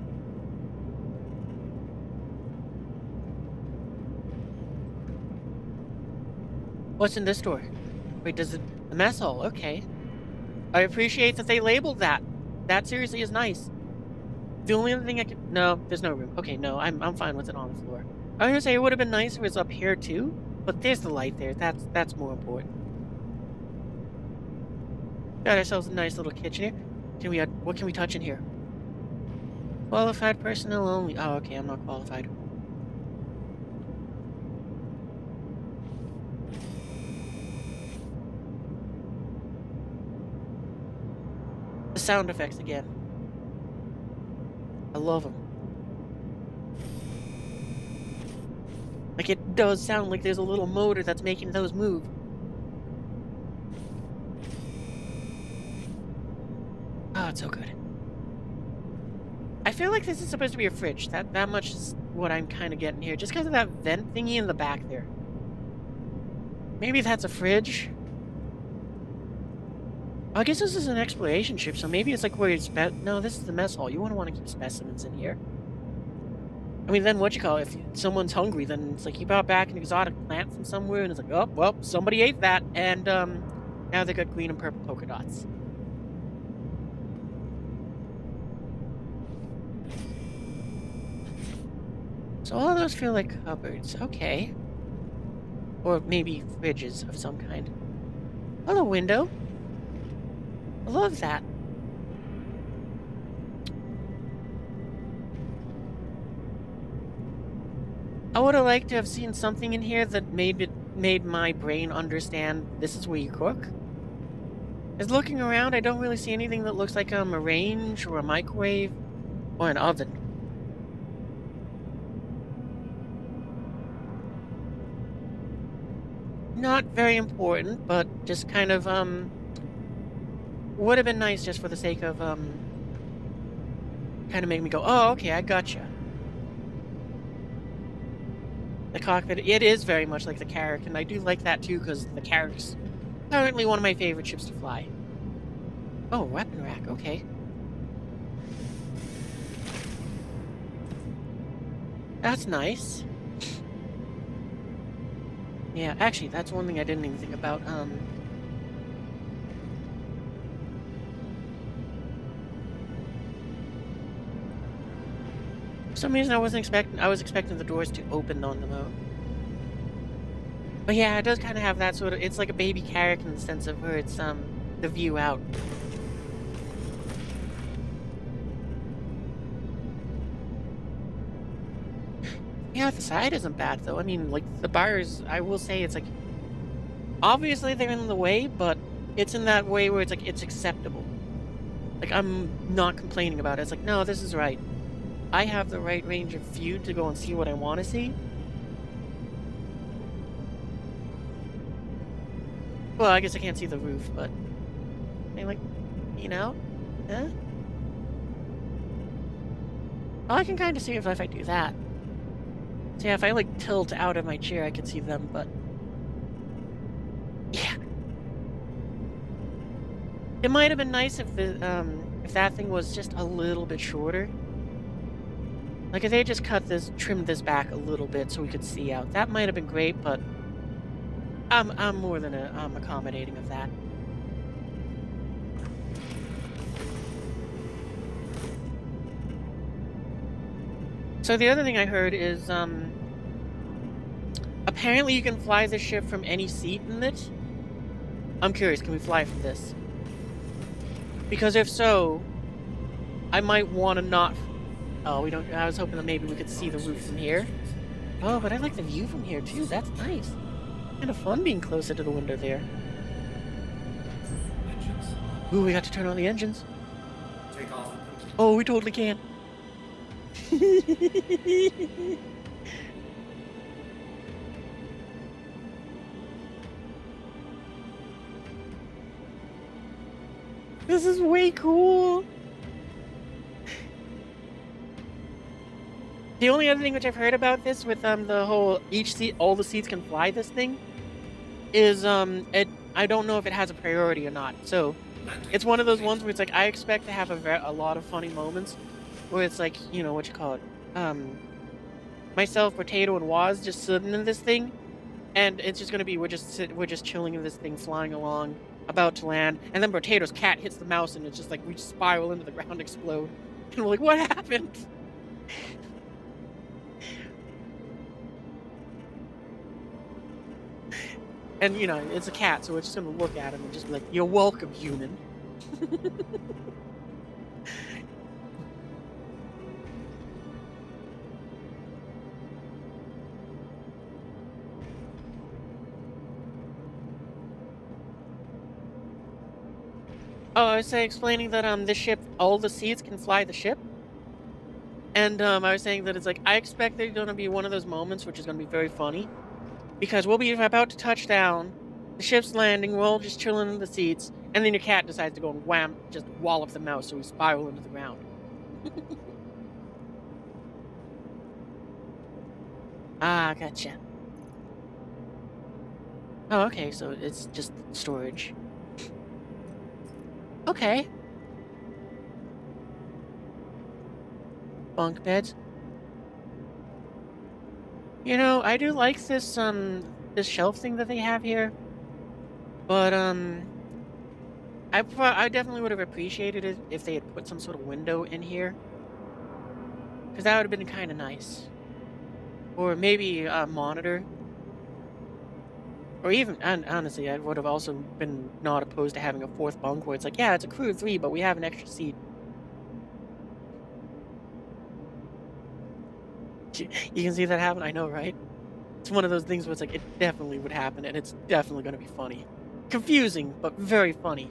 What's in this door? Wait, the mess hall? Okay. I appreciate that they labeled that. That seriously is nice. The only other thing I could... No, there's no room. Okay, no, I'm fine with it on the floor. I was gonna say it would have been nice if it was up here too, but there's the light there. That's more important. Got ourselves a nice little kitchen here. What can we touch in here? Qualified personnel only. Oh, okay, I'm not qualified. The sound effects again. I love them. Like, it does sound like there's a little motor that's making those move. Oh, it's so good. I feel like this is supposed to be a fridge. That much is what I'm kind of getting here. Just because of that vent thingy in the back there. Maybe that's a fridge. I guess this is an exploration ship, so maybe it's like where it's... No, this is the mess hall. You wouldn't want to keep specimens in here. I mean, then if someone's hungry, then it's like you brought back an exotic plant from somewhere, and it's like, oh, well, somebody ate that, and now they got green and purple polka dots. So all of those feel like cupboards, okay. Or maybe fridges of some kind. Hello, window. I love that. I would have liked to have seen something in here that made my brain understand this is where you cook. As looking around, I don't really see anything that looks like a range or a microwave or an oven. Not very important, but just kind of would have been nice just for the sake of kind of make me go, oh, okay, I gotcha. The cockpit, it is very much like the Carrack, and I do like that too, because the Carrack's currently one of my favorite ships to fly. Oh, weapon rack, okay. That's nice. Yeah, actually, that's one thing I didn't even think about. For some reason, I was expecting the doors to open on them out. But yeah, it does kind of have that sort of... It's like a baby Carrack in the sense of where it's, the view out. Yeah, the side isn't bad, though. I mean, like, the bars, I will say, it's like... Obviously, they're in the way, but it's in that way where it's like, it's acceptable. Like, I'm not complaining about it. It's like, no, this is right. I have the right range of view to go and see what I want to see. Well, I guess I can't see the roof, but... I like, Huh? Well, I can kind of see if I do that. So yeah, if I, like, tilt out of my chair, I can see them, but... Yeah. It might have been nice if if that thing was just a little bit shorter. Like, if they just trimmed this back a little bit so we could see out, that might have been great, but I'm more than accommodating of that. So the other thing I heard is, apparently you can fly the ship from any seat in it. I'm curious, can we fly from this? Because if so, I might want to not. Oh, we don't. I was hoping that maybe we could see the roof from here. Oh, but I like the view from here too. That's nice. Kind of fun being closer to the window there. Engines are Ooh, we got to turn on the engines. off. Take off. Oh, we totally can. This is way cool. The only other thing which I've heard about this with the whole all the seats can fly this thing is I don't know if it has a priority or not. So it's one of those ones where it's like I expect to have a lot of funny moments where it's like, you know, what you call it, myself, Potato, and Waz just sitting in this thing, and it's just gonna be we're just chilling in this thing, flying along, about to land, and then Potato's cat hits the mouse, and it's just like we just spiral into the ground, explode, and we're like, what happened? And you know, it's a cat, so we're just gonna look at him and just be like, "You're welcome, human." Oh, I was explaining that this ship, all the seats can fly the ship, and I was saying that it's like I expect there's gonna be one of those moments which is gonna be very funny, because we'll be about to touch down, the ship's landing, we're all just chilling in the seats, and then your cat decides to go and wham, just wallop the mouse, so we spiral into the ground. Ah, gotcha. Oh, okay, so it's just storage. Okay. Bunk beds. You know, I do like this shelf thing that they have here, but I definitely would have appreciated it if they had put some sort of window in here, because that would have been kind of nice. Or maybe a monitor. Or even, and honestly, I would have also been not opposed to having a fourth bunk where it's like, yeah, it's a crew of 3, but we have an extra seat. You can see that happen? I know, right? It's one of those things where it's like, it definitely would happen, and it's definitely going to be funny. Confusing, but very funny.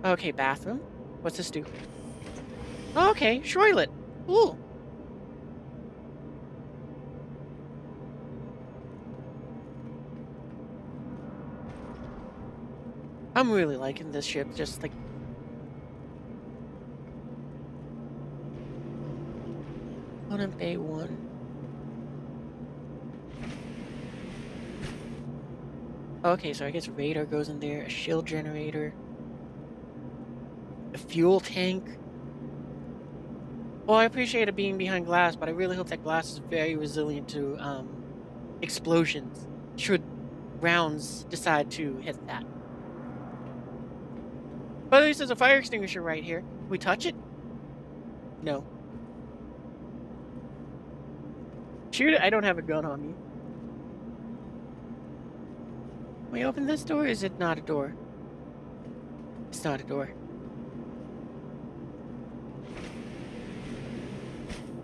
Okay, bathroom. What's this do? Okay, Shroilet. Ooh. I'm really liking this ship, just like... on Bay 1. Okay, so I guess radar goes in there, a shield generator, a fuel tank. Well, I appreciate it being behind glass, but I really hope that glass is very resilient to explosions, should rounds decide to hit that. But at least there's a fire extinguisher right here. Can we touch it? No. Shoot it, I don't have a gun on me. Can we open this door, or is it not a door? It's not a door.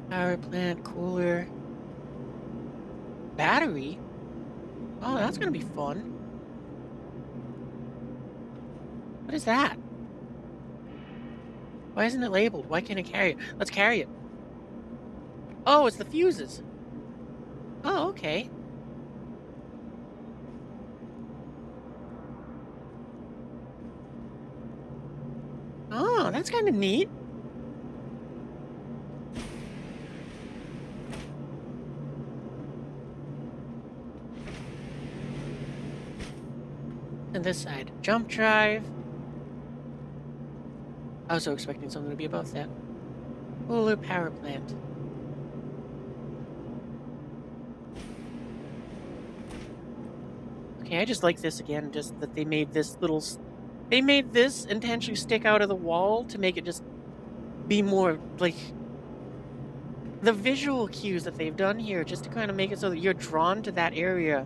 Power plant, cooler. Battery? Oh, that's gonna be fun. What is that? Why isn't it labeled? Why can't I carry it? Let's carry it. Oh, it's the fuses. Oh, okay. Oh, that's kind of neat. And this side, jump drive. I was so expecting something to be above that. Cooler power plant. Okay, I just like this again, just that they made this they made this intentionally stick out of the wall to make it just be more, like, the visual cues that they've done here just to kinda make it so that you're drawn to that area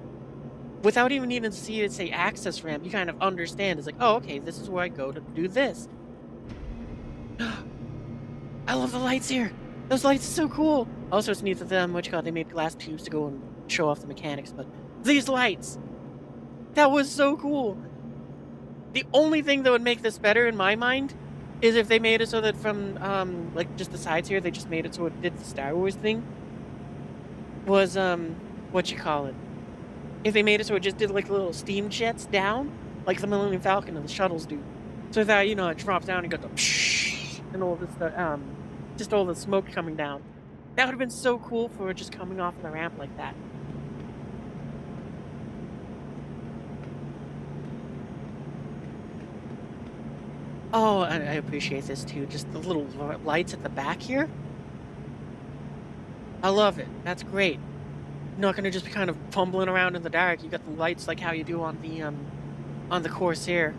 without even needing to see it say access ramp. You kind of understand. It's like, "Oh, okay, this is where I go to do this." I love the lights here. Those lights are so cool. Also, it's neat that they made glass tubes to go and show off the mechanics, but these lights, that was so cool. The only thing that would make this better in my mind is if they made it so that from, like, just the sides here, they just made it so it did the Star Wars thing. Was, if they made it so it just did, like, little steam jets down, like the Millennium Falcon and the shuttles do. So that, it drops down and got the and all this stuff, just all the smoke coming down. That would have been so cool for it just coming off of the ramp like that. Oh, and I appreciate this too. Just the little lights at the back here. I love it. That's great. You're not gonna just be kind of fumbling around in the dark. You got the lights like how you do on the Corsair.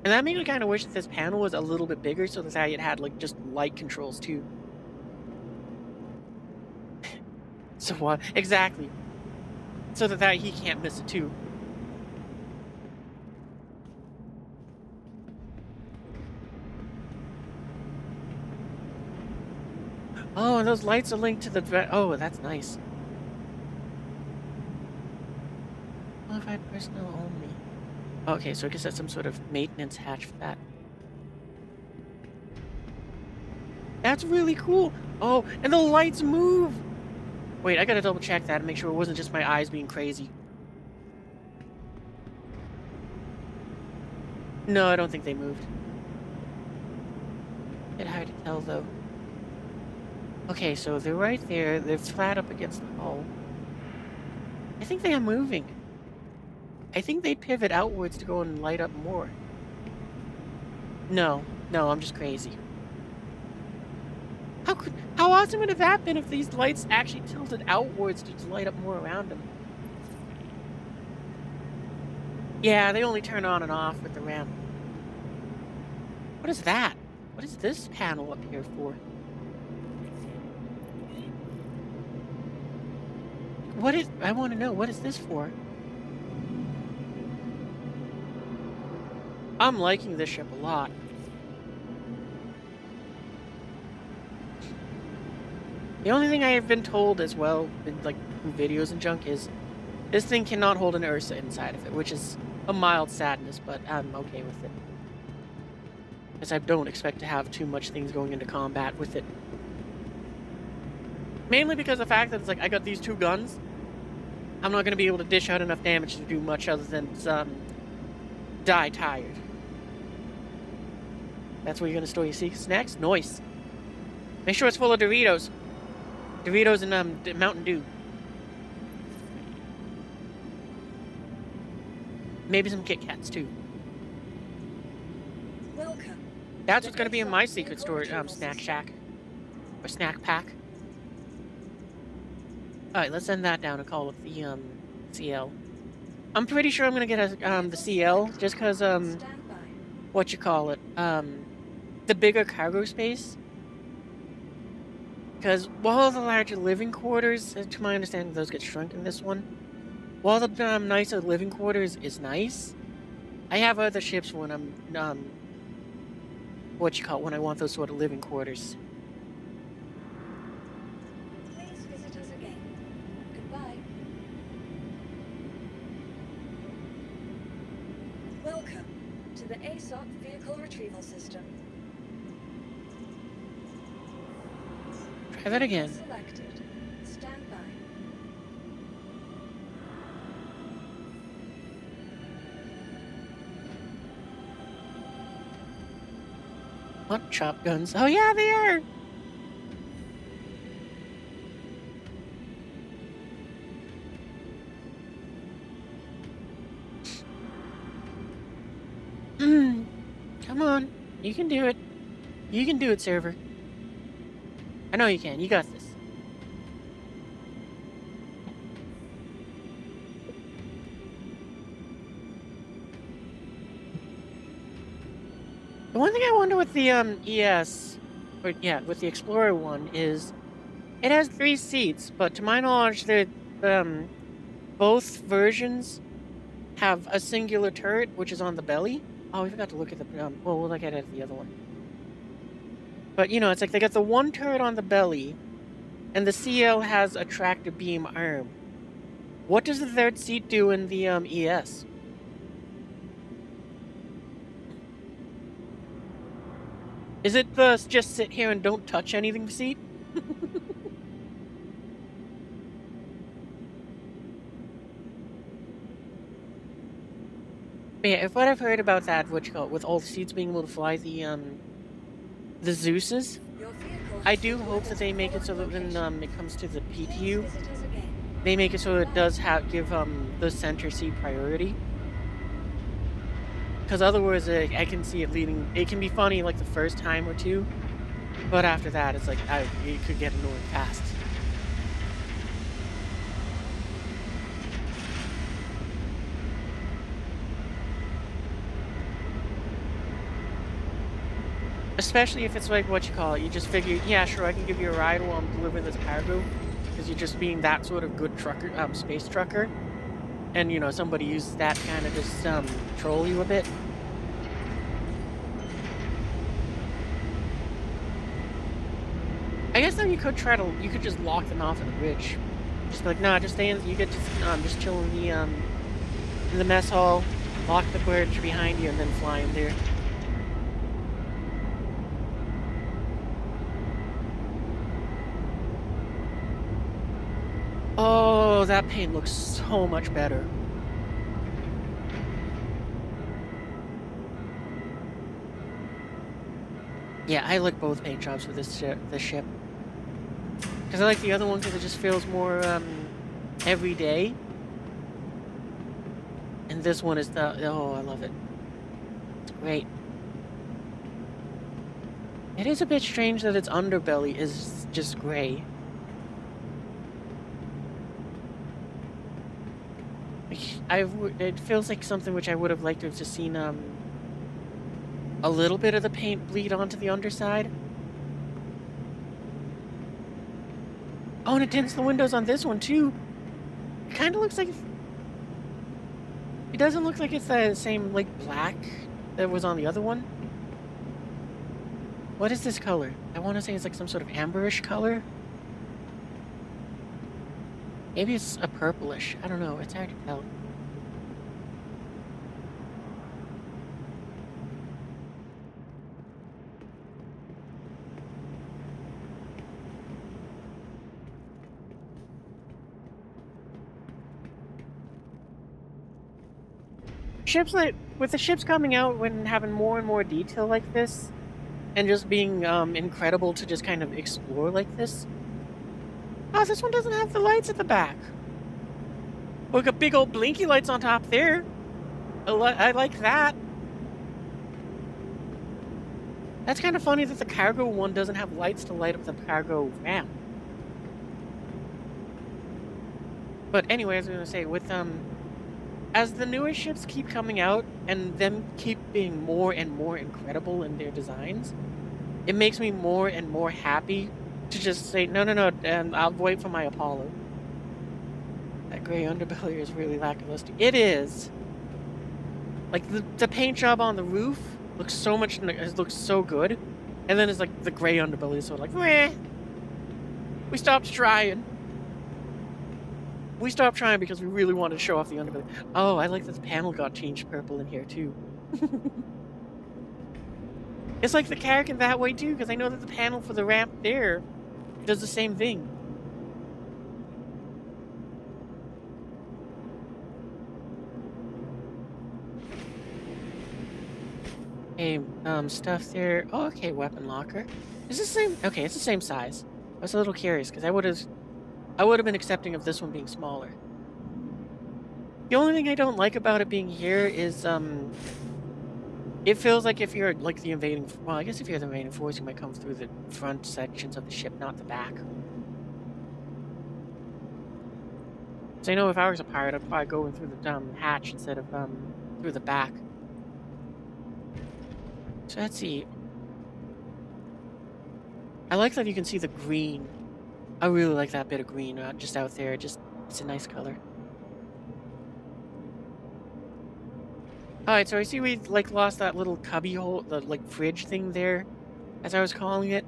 And that made me kind of wish that this panel was a little bit bigger so that it had like just light controls too. So what? Exactly. So that he can't miss it too. Oh, and those lights are linked to the... Oh, that's nice. Qualified personnel only. Okay, so I guess that's some sort of maintenance hatch for that. That's really cool. Oh, and the lights move. Wait, I gotta double check that and make sure it wasn't just my eyes being crazy. No, I don't think they moved. It's hard to tell though. Okay, so they're right there. They're flat up against the hull. I think they are moving. I think they pivot outwards to go and light up more. No, I'm just crazy. How awesome would have that been if these lights actually tilted outwards to light up more around them? Yeah, they only turn on and off with the ramp. What is that? What is this panel up here for? I want to know, what is this for? I'm liking this ship a lot. The only thing I have been told as well, in like videos and junk, is this thing cannot hold an Ursa inside of it, which is a mild sadness, but I'm okay with it. Because I don't expect to have too much things going into combat with it. Mainly because of the fact that it's like, I got these two guns. I'm not going to be able to dish out enough damage to do much other than die tired. That's where you're going to store your snacks? Nice. Make sure it's full of Doritos. Doritos and Mountain Dew. Maybe some Kit Kats too. Welcome. That's what's going to be in my secret storage snack shack. Or snack pack. Alright, let's send that down and call it the CL. I'm pretty sure I'm going to get the CL just because the bigger cargo space. Because while the larger living quarters, to my understanding, those get shrunk in this one. While the nicer living quarters is nice, I have other ships when I'm when I want those sort of living quarters. Please visit us again. Goodbye. Welcome to the ASOC Vehicle Retrieval System. Try that again. Selected. Stand by. What chop guns? Oh yeah, they are. Come on, you can do it. You can do it, server. I know you can. You got this. The one thing I wonder with the ES, or yeah, with the Explorer one is it has 3 seats, but to my knowledge, um both versions have a singular turret, which is on the belly. Oh, we forgot to look at the well, we'll look at it at the other one. But you know, it's like they got the one turret on the belly, and the CL has a tractor beam arm. What does the third seat do in the ES? Is it the just sit here and don't touch anything seat? But yeah, if what I've heard about that, what you call it, with all the seats being able to fly the Zeuses, Your vehicle I has do been hope that they make it so that when location. it comes to the Please PTU, visit us again. they make it so it does give the center seat priority. Because otherwise, I can see it leading. It can be funny like the first time or two, but after that, it's like it could get annoying fast. Especially if it's like what you call it. You just figure, yeah, sure, I can give you a ride while I'm delivering this cargo, because you're just being that sort of good trucker, space trucker, and you know somebody uses that kind of just troll you a bit. I guess then you could you could just lock them off at the bridge. Just be like, nah, just stay in. You get to just chill in the mess hall, lock the bridge behind you, and then fly in there. Oh, that paint looks so much better. Yeah, I like both paint jobs for this ship. Because I like the other one because it just feels more everyday. And this one is oh, I love it. It's great. It is a bit strange that its underbelly is just gray. It feels like something which I would have liked to have just seen a little bit of the paint bleed onto the underside. Oh, and it tints the windows on this one too. It kind of looks like it doesn't look like it's the same like black that was on the other one. What is this color? I want to say it's like some sort of amberish color. Maybe it's a purplish. I don't know. It's hard to tell. Ships like with the ships coming out when having more and more detail like this, and just being incredible to just kind of explore like this. Oh, this one doesn't have the lights at the back. Look, a big old blinky lights on top there. I like that. That's kind of funny that the cargo one doesn't have lights to light up the cargo ramp. But anyway, I was gonna say, with as the newer ships keep coming out and them keep being more and more incredible in their designs, it makes me more and more happy to just say, no, I'll wait for my Apollo. That gray underbelly is really lackluster. It is. Like, the paint job on the roof looks so good. And then it's like the gray underbelly is sort of like, meh. We stopped trying. We stopped trying because we really wanted to show off the underbelly. Oh, I like that the panel got changed purple in here, too. It's like the Carrack in that way, too, because I know that the panel for the ramp there does the same thing. Okay, stuff there. Oh, okay, weapon locker. Is this the same? Okay, it's the same size. I was a little curious, because I would have been accepting of this one being smaller. The only thing I don't like about it being here is, it feels like if you're, like, well, I guess if you're the invading force, you might come through the front sections of the ship, not the back. So I know if I was a pirate, I'd probably go in through the, hatch instead of, through the back. So let's see. I like that you can see the green. I really like that bit of green just out there. It's a nice color. All right, so I see we like lost that little cubby hole, the like fridge thing there, as I was calling it.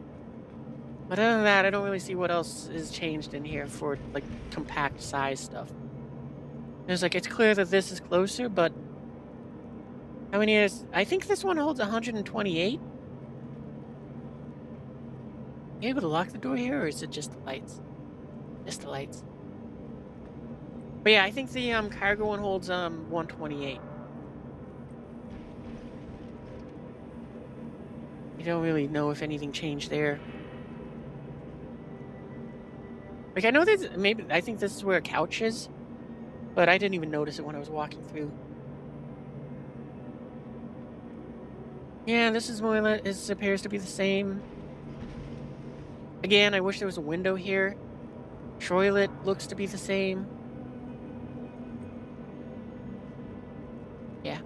But other than that, I don't really see what else is changed in here for like compact size stuff. It's like it's clear that this is closer, but how many is? I think this one holds 128. You able to lock the door here, or is it just the lights? Just the lights. But yeah, I think the cargo one holds 128. You don't really know if anything changed there. Like I know there's maybe I think this is where a couch is, but I didn't even notice it when I was walking through. Yeah, this is more or less, it appears to be the same. Again, I wish there was a window here. Toilet looks to be the same. Yeah.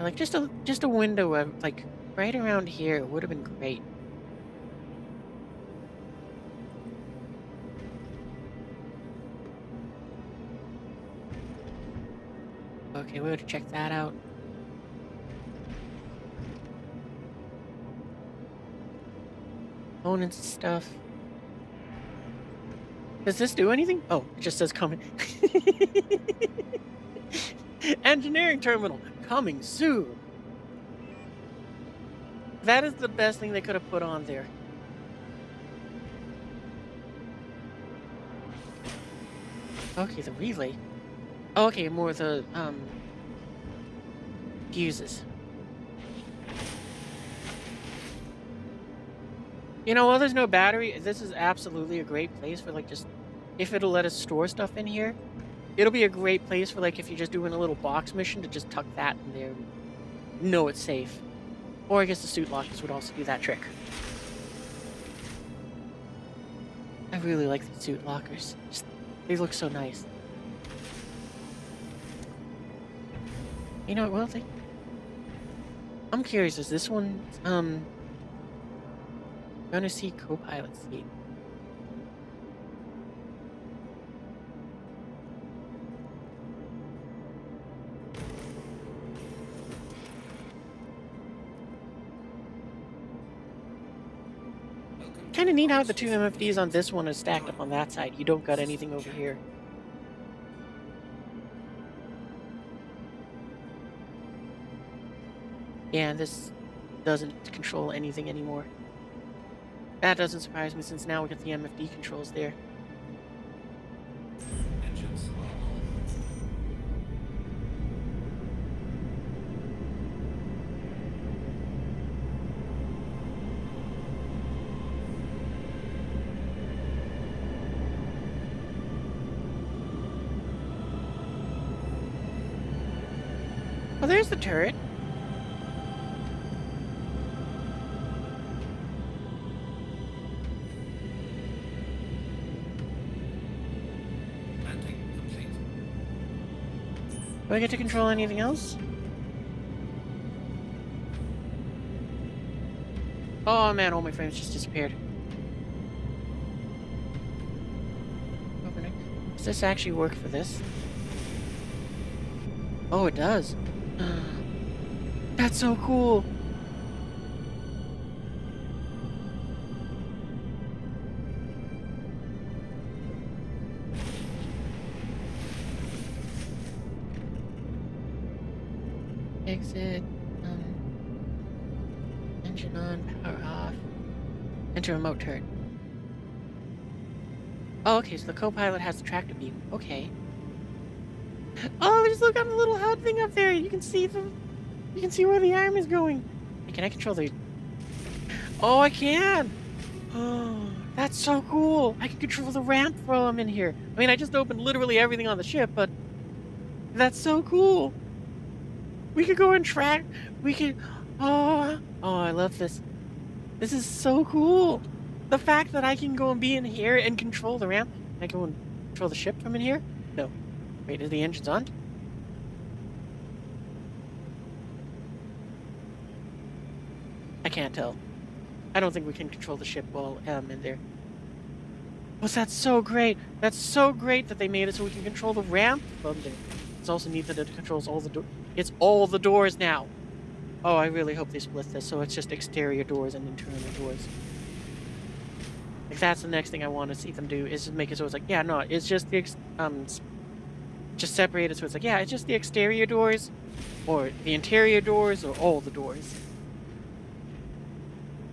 Like just a window like right around here would have been great. Okay, we'll have to check that out. Components and stuff. Does this do anything? Oh, it just says coming. Engineering terminal coming soon. That is the best thing they could have put on there. Okay, the relay. Oh, okay, more of the fuses. You know, while there's no battery, this is absolutely a great place for like just if it'll let us store stuff in here. It'll be a great place for like if you're just doing a little box mission to just tuck that in there and know it's safe. Or I guess the suit lockers would also do that trick. I really like the suit lockers. They look so nice. You know what, well, I'm curious, is this one, gonna see co-pilot seat? Kind of neat how the two MFDs on this one are stacked up on that side. You don't got anything over here. Yeah, this doesn't control anything anymore. That doesn't surprise me since now we got the MFD controls there. Engines are off. Oh, there's the turret. Landing complete. Do I get to control anything else? Oh man, all my frames just disappeared. Open it. Does this actually work for this? Oh, it does. That's so cool. Exit. Engine on, power off. Enter remote turret. Oh, okay, so the co-pilot has the tractor beam. Okay. Oh, just look at the little HUD thing up there. You can see where the arm is going. Hey, can I control the... Oh, I can! Oh, that's so cool. I can control the ramp while I'm in here. I mean, I just opened literally everything on the ship, but that's so cool. We could go and track. We could... Oh, I love this. This is so cool. The fact that I can go and be in here and control the ramp. Can I go and control the ship from in here? No. Wait, are the engines on? can't tell. I don't think we can control the ship while in there. But that's so great. That's so great that they made it so we can control the ramp from there. It's also neat that it controls all the doors. It's all the doors now. Oh, I really hope they split this so it's just exterior doors and internal doors. Like, that's the next thing I want to see them do, is just make it so it's like, yeah, no, it's just the just separate it so it's like, yeah, it's just the exterior doors, or the interior doors, or all the doors.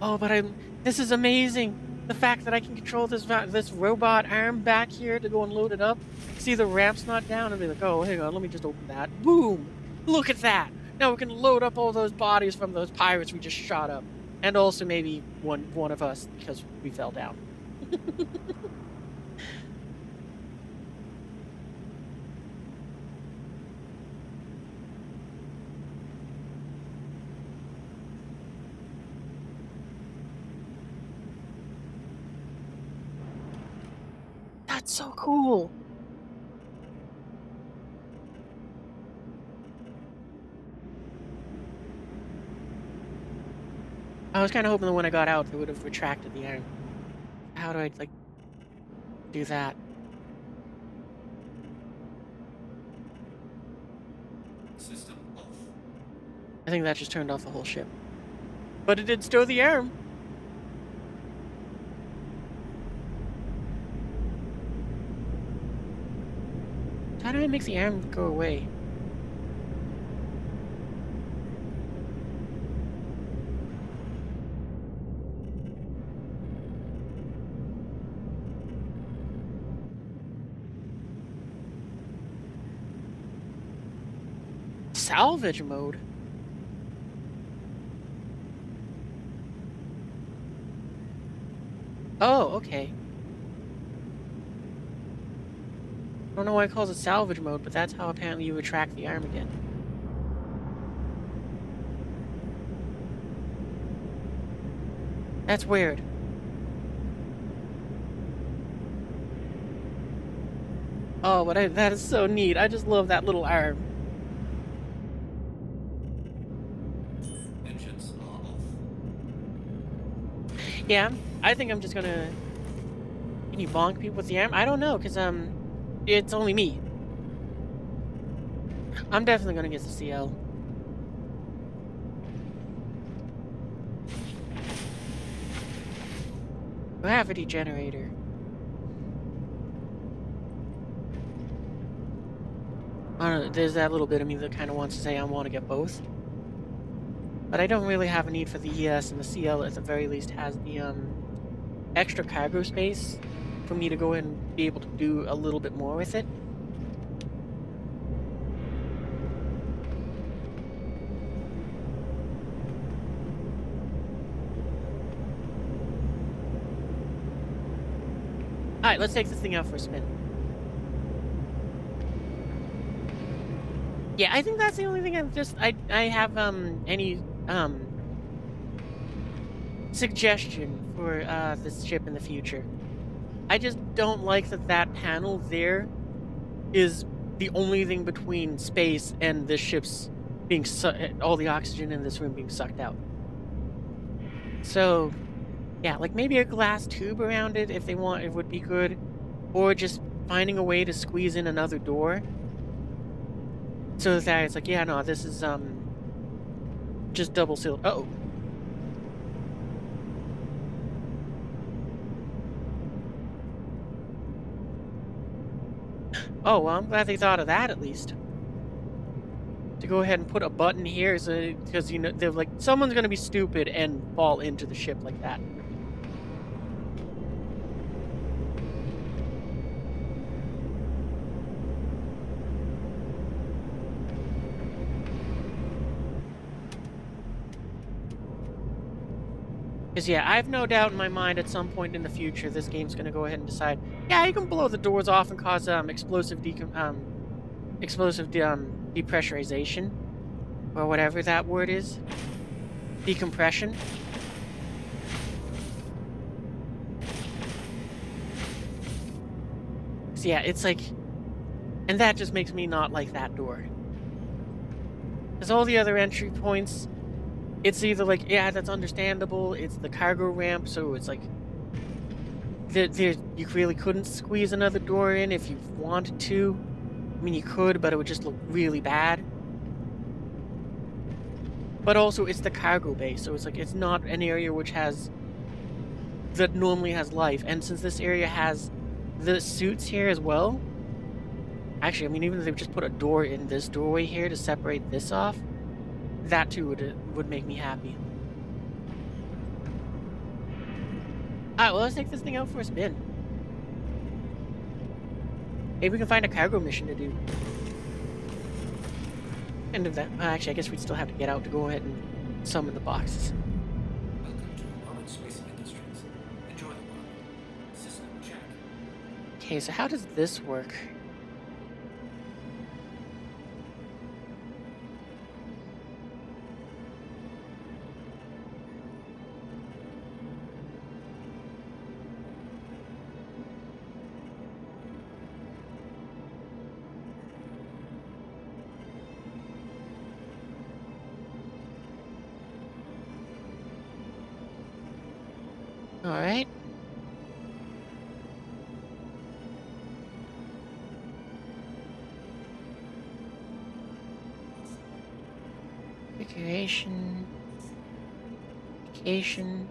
Oh, but this is amazing. The fact that I can control this robot arm back here to go and load it up. See the ramp's not down and be like, oh, hang on, let me just open that. Boom! Look at that! Now we can load up all those bodies from those pirates we just shot up. And also maybe one of us, because we fell down. That's so cool! I was kind of hoping that when I got out, it would have retracted the arm. How do I, like, do that? System off. I think that just turned off the whole ship. But it did stow the arm. How do I make the arm go away? Salvage mode? Oh, okay. I don't know why it calls it salvage mode, but that's how apparently you retract the arm again. That's weird. Oh, but that is so neat. I just love that little arm. Engines are off. Yeah, I think I'm just gonna... Can you bonk people with the arm? I don't know, because, it's only me. I'm definitely gonna get the CL. Gravity generator. I don't know, there's that little bit of me that kind of wants to say I want to get both. But I don't really have a need for the ES, and the CL at the very least has the extra cargo space for me to go ahead and be able to do a little bit more with it. Alright, let's take this thing out for a spin. Yeah, I think that's the only thing I have any suggestion for this ship in the future. I just don't like that panel there is the only thing between space and this ship's being all the oxygen in this room being sucked out. So, yeah, like maybe a glass tube around it if they want, it would be good, or just finding a way to squeeze in another door so that it's like, yeah, no, this is just double sealed. Uh-oh. Oh, well, I'm glad they thought of that at least. To go ahead and put a button here, so because, you know, they're like, someone's gonna be stupid and fall into the ship like that. Because, yeah, I have no doubt in my mind at some point in the future this game's going to go ahead and decide, yeah, you can blow the doors off and cause explosive depressurization, or whatever that word is. Decompression. So, yeah, it's like... And that just makes me not like that door. Because all the other entry points it's either like, yeah, that's understandable. It's the cargo ramp, so it's like you really couldn't squeeze another door in if you wanted to. I mean, you could, but it would just look really bad. But also, it's the cargo bay, so it's like it's not an area that normally has life. And since this area has the suits here as well, actually, I mean, even if they just put a door in this doorway here to separate this off, that too would make me happy. Alright, well, let's take this thing out for a spin. Maybe we can find a cargo mission to do. And if that, actually, I guess we'd still have to get out to go ahead and summon the boxes. Welcome to Modern Space Industries. Enjoy the work. System check. Okay, so how does this work? All right. Configuration. Vacation.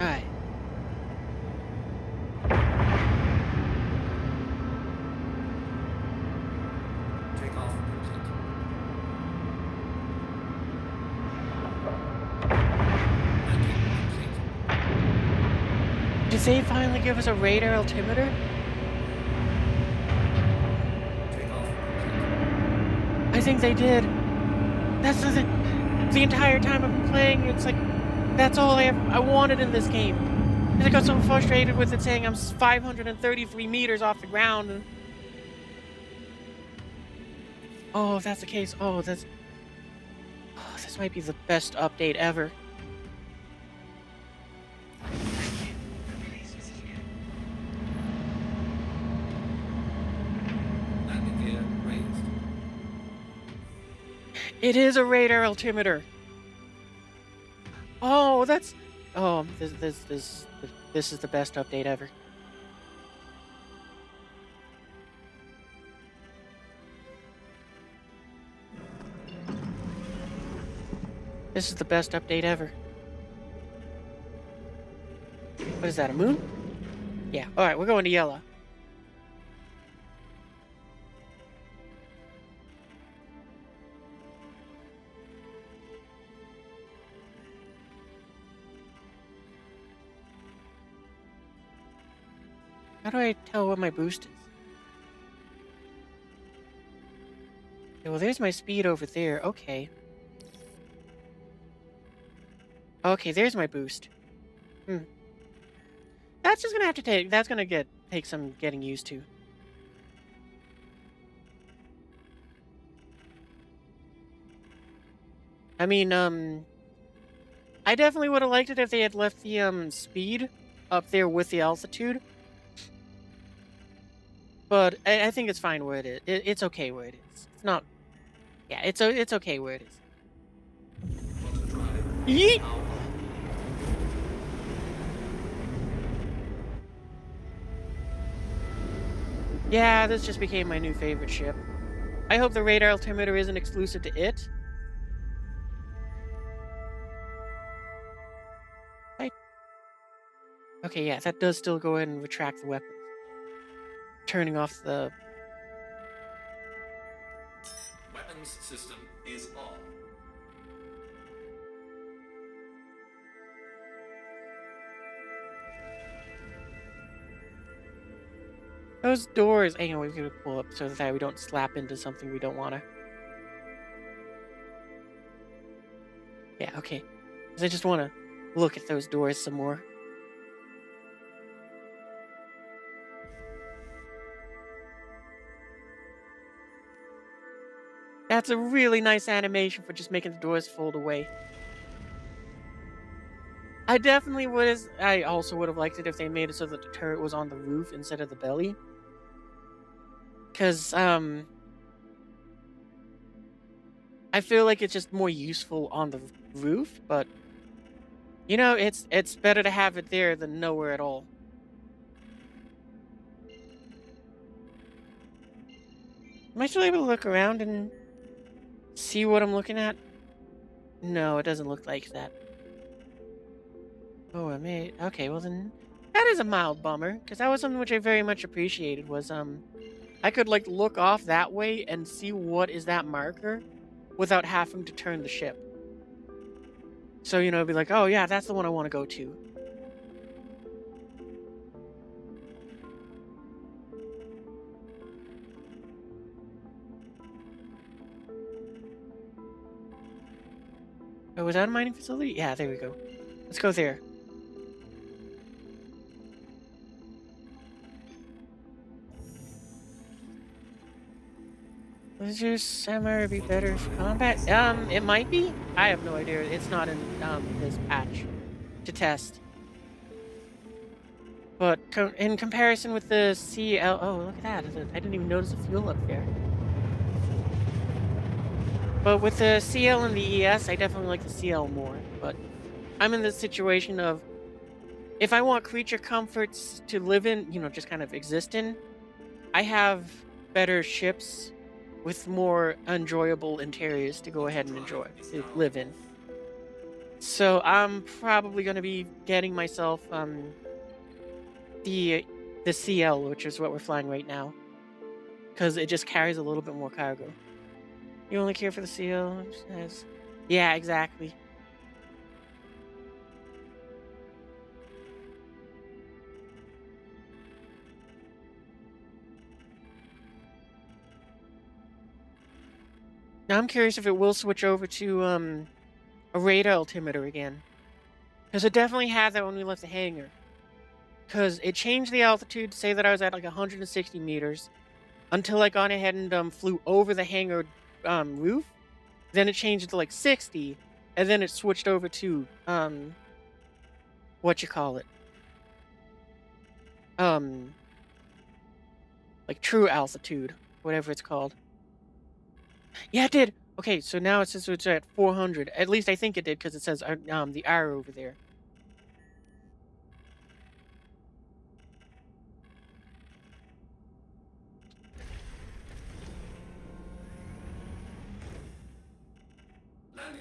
All right. Take off complete. Landing complete. Did they finally give us a radar altimeter? Take off complete. I think they did. That's the entire time I've been playing. It's like that's all I wanted in this game. And I got so frustrated with it saying I'm 533 meters off the ground. And... oh, if that's the case, this might be the best update ever. Landing gear raised. It is a radar altimeter. Oh, that's this is the best update ever. This is the best update ever. What is that, a moon? Yeah, alright, we're going to yellow. How do I tell what my boost is? Okay, well, there's my speed over there. Okay. Okay, there's my boost. That's just gonna have to take. That's gonna take some getting used to. I mean, I definitely would have liked it if they had left the speed up there with the altitude. But I think it's fine where it is. It's okay where it is. It's not. Yeah, it's okay where it is. Yeet! Yeah, this just became my new favorite ship. I hope the radar altimeter isn't exclusive to it. Okay, yeah, that does still go ahead and retract the weapons. Turning off the... Weapons system is on. Those doors... hang on, we're gonna pull up so that we don't slap into something we don't want to. Yeah, okay. Because I just want to look at those doors some more. That's a really nice animation for just making the doors fold away. I definitely would. I also would have liked it if they made it so that the turret was on the roof instead of the belly. Cause I feel like it's just more useful on the roof, but you know, it's better to have it there than nowhere at all. Am I still able to look around and see what I'm looking at? No, it doesn't look like that. Oh, I may. Okay, well then, that is a mild bummer, because that was something which I very much appreciated. Was I could like look off that way and see what is that marker, without having to turn the ship. So you know, it'd be like, oh yeah, that's the one I want to go to. Oh, was that a mining facility? Yeah, there we go. Let's go there. Would Zeus Samurai be better for combat? It might be. I have no idea. It's not in this patch to test. But in comparison with the CL, oh look at that! I didn't even notice the fuel up there. But with the CL and the ES, I definitely like the CL more. But I'm in the situation of, if I want creature comforts to live in, you know, just kind of exist in, I have better ships with more enjoyable interiors to go ahead and enjoy, to live in. So I'm probably going to be getting myself the CL, which is what we're flying right now, because it just carries a little bit more cargo. You only care for the CL? Yeah, exactly. Now I'm curious if it will switch over to a radar altimeter again, because it definitely had that when we left the hangar. Because it changed the altitude to say that I was at like 160 meters until I got ahead and flew over the hangar roof. Then it changed to like 60, and then it switched over to what you call it, like true altitude, whatever it's called. Yeah, it did. Okay, so now it says it's at 400. At least I think it did, because it says the R over there.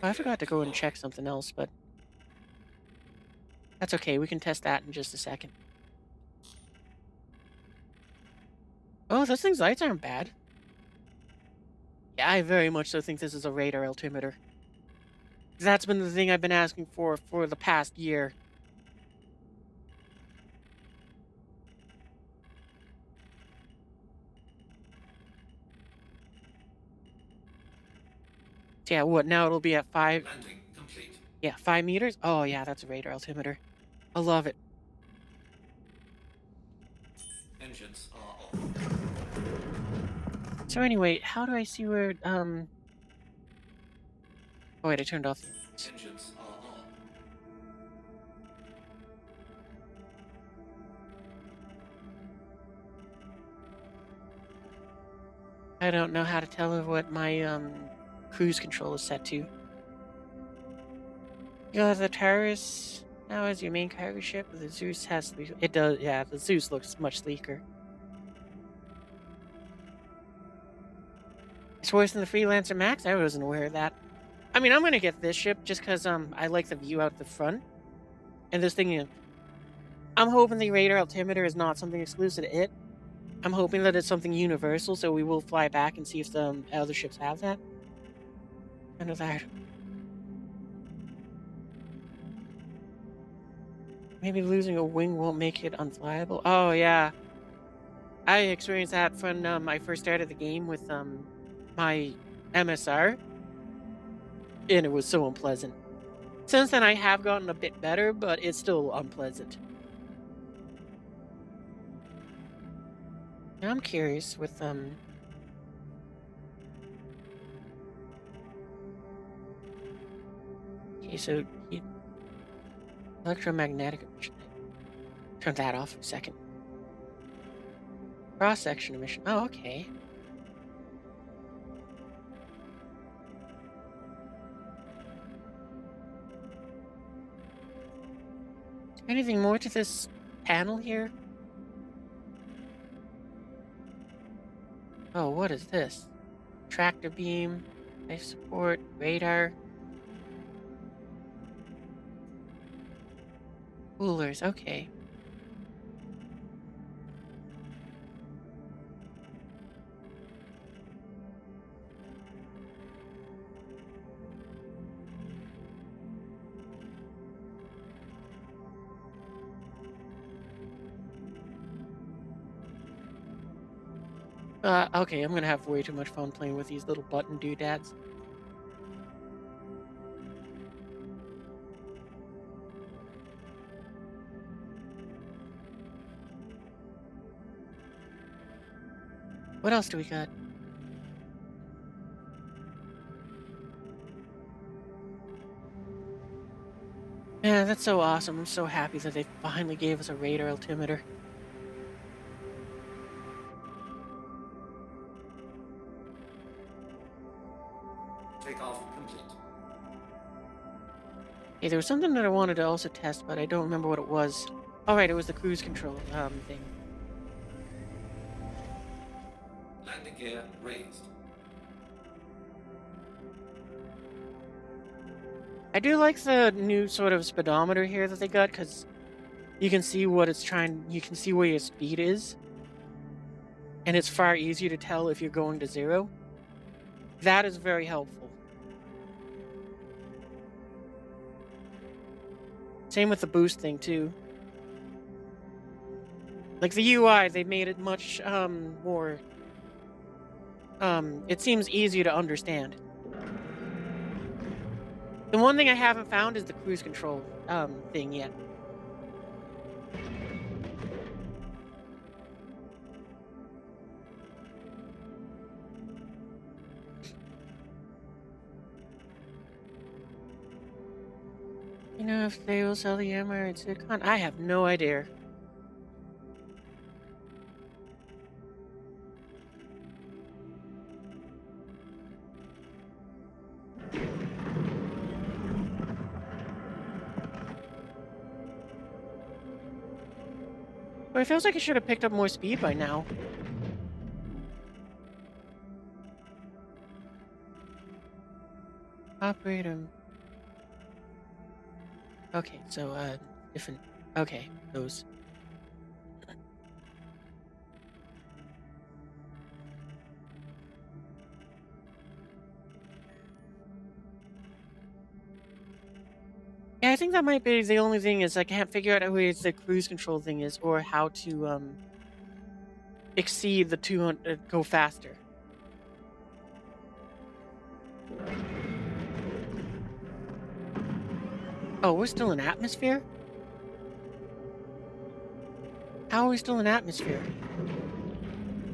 I forgot to go and check something else, but that's okay. We can test that in just a second. Oh, those things' lights aren't bad. Yeah, I very much so think this is a radar altimeter. That's been the thing I've been asking for the past year. Yeah, what, now it'll be at 5... Landing complete. Yeah, 5 meters? Oh, yeah, that's a radar altimeter. I love it. Engines are off. So anyway, how do I see where, Oh, wait, I turned off... Engines are on. I don't know how to tell her what my, cruise control is set to. You got the Taurus now as your main cargo ship. The Zeus has to be... It does, yeah, the Zeus looks much sleeker. It's worse than the Freelancer Max? I wasn't aware of that. I mean, I'm gonna get this ship just because, I like the view out the front. And this thing, I'm hoping the radar altimeter is not something exclusive to it. I'm hoping that it's something universal, so we will fly back and see if the other ships have that. I know that. Maybe losing a wing won't make it unflyable. Oh, yeah. I experienced that when I first started the game with my MSR. And it was so unpleasant. Since then, I have gotten a bit better, but it's still unpleasant. Now I'm curious with Okay, so electromagnetic emission. Turn that off for a second. Cross-section emission. Oh, okay. Anything more to this panel here? Oh, what is this? Tractor beam, life support, radar. Coolers, okay. Okay, I'm gonna have way too much fun playing with these little button doodads. What else do we got? Man, that's so awesome. I'm so happy that they finally gave us a radar altimeter. Takeoff complete. Hey, there was something that I wanted to also test, but I don't remember what it was. All right, it was the cruise control thing. Landing gear raised. I do like the new sort of speedometer here that they got, because you can see what it's trying. You can see where your speed is, and it's far easier to tell if you're going to 0. That is very helpful. Same with the boost thing too. Like the UI, they made it much more. It seems easier to understand. The one thing I haven't found is the cruise control thing yet. You know if they will sell the armor at Zircon? I have no idea. But it feels like it should have picked up more speed by now. Operate him. Okay, so different. Okay, those. Yeah, I think that might be the only thing is I can't figure out where the cruise control thing is or how to exceed the 200, go faster. Oh, we're still in atmosphere? How are we still in atmosphere?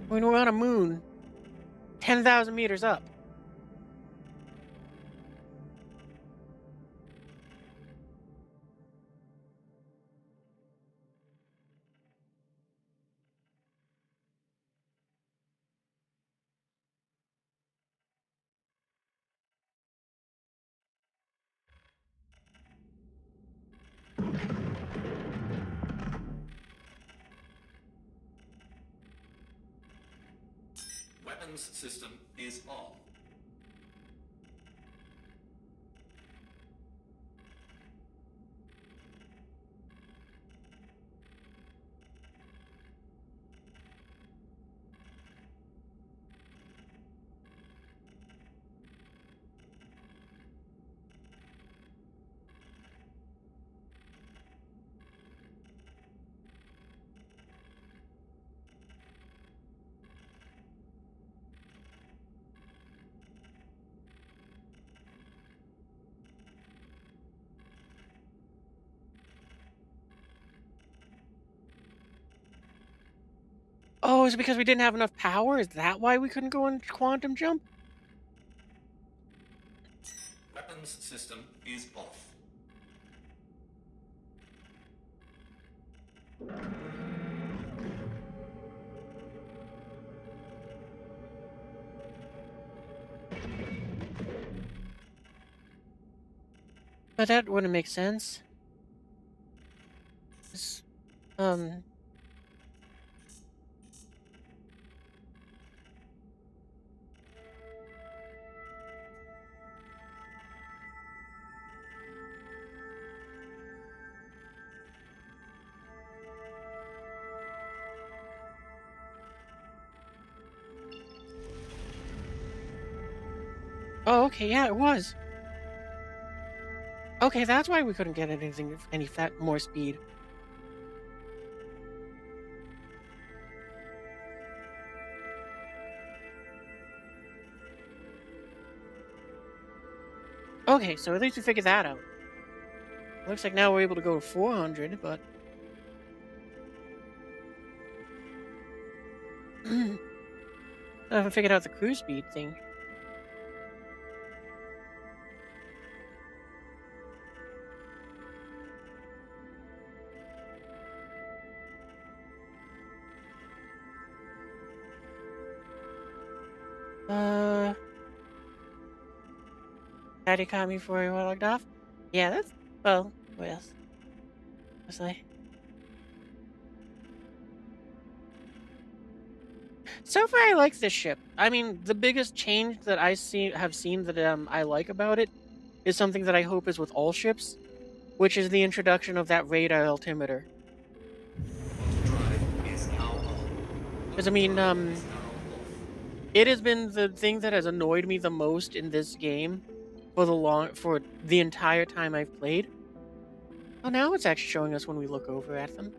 When we're on a moon 10,000 meters up. Weapons system is on. is it because we didn't have enough power? Is that why we couldn't go in quantum jump? Weapons system is off. But that wouldn't make sense. This, um... Oh, okay, yeah, it was. Okay, that's why we couldn't get anything, more speed. Okay, so at least we figured that out. Looks like now we're able to go to 400, but... I haven't figured out the cruise speed thing. Daddy caught me before he logged off? Yeah, that's... well, yes. Honestly. So far, I like this ship. I mean, the biggest change that have seen that I like about it is something that I hope is with all ships, which is the introduction of that radar altimeter. Drive is now on. Because, I mean, it has been the thing that has annoyed me the most in this game for the entire time I've played. Oh, now it's actually showing us when we look over at them.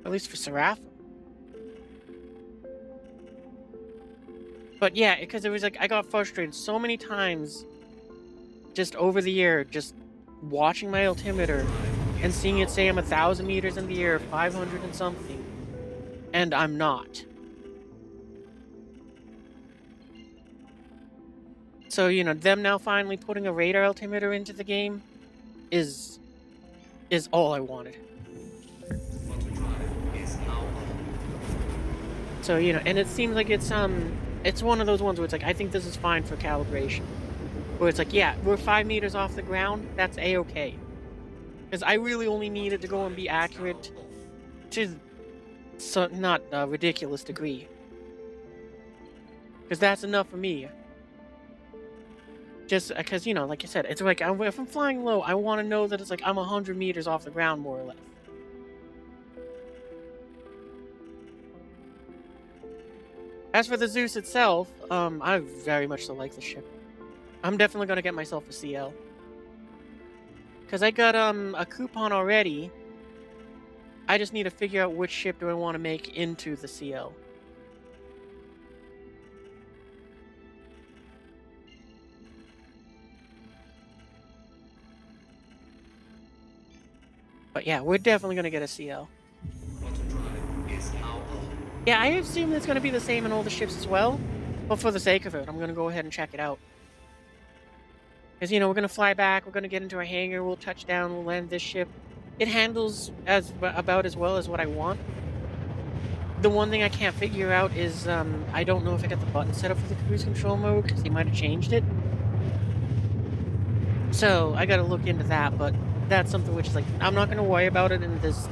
At least for Seraph. But yeah, because it was like I got frustrated so many times just over the year, just watching my altimeter and seeing it say I'm 1,000 meters in the air, 500 and something, and I'm not. So, you know, them now finally putting a radar altimeter into the game is all I wanted. So, you know, and it seems like it's one of those ones where it's like, I think this is fine for calibration. Where it's like, yeah, we're 5 meters off the ground, that's A-okay. Because I really only needed to go and be accurate to not a ridiculous degree. Because that's enough for me. Just because, you know, like I said, it's like, if I'm flying low, I want to know that it's like I'm 100 meters off the ground, more or less. As for the Zeus itself, I very much so like the ship. I'm definitely going to get myself a CL. Because I got, a coupon already. I just need to figure out which ship do I want to make into the CL. But yeah, we're definitely going to get a CL. Yeah, I assume it's going to be the same in all the ships as well. But for the sake of it, I'm going to go ahead and check it out. Because, you know, we're going to fly back, we're going to get into a hangar, we'll touch down, we'll land this ship. It handles about as well as what I want. The one thing I can't figure out is, I don't know if I got the button set up for the cruise control mode, because they might have changed it. So, I got to look into that, but that's something which is like, I'm not going to worry about it in this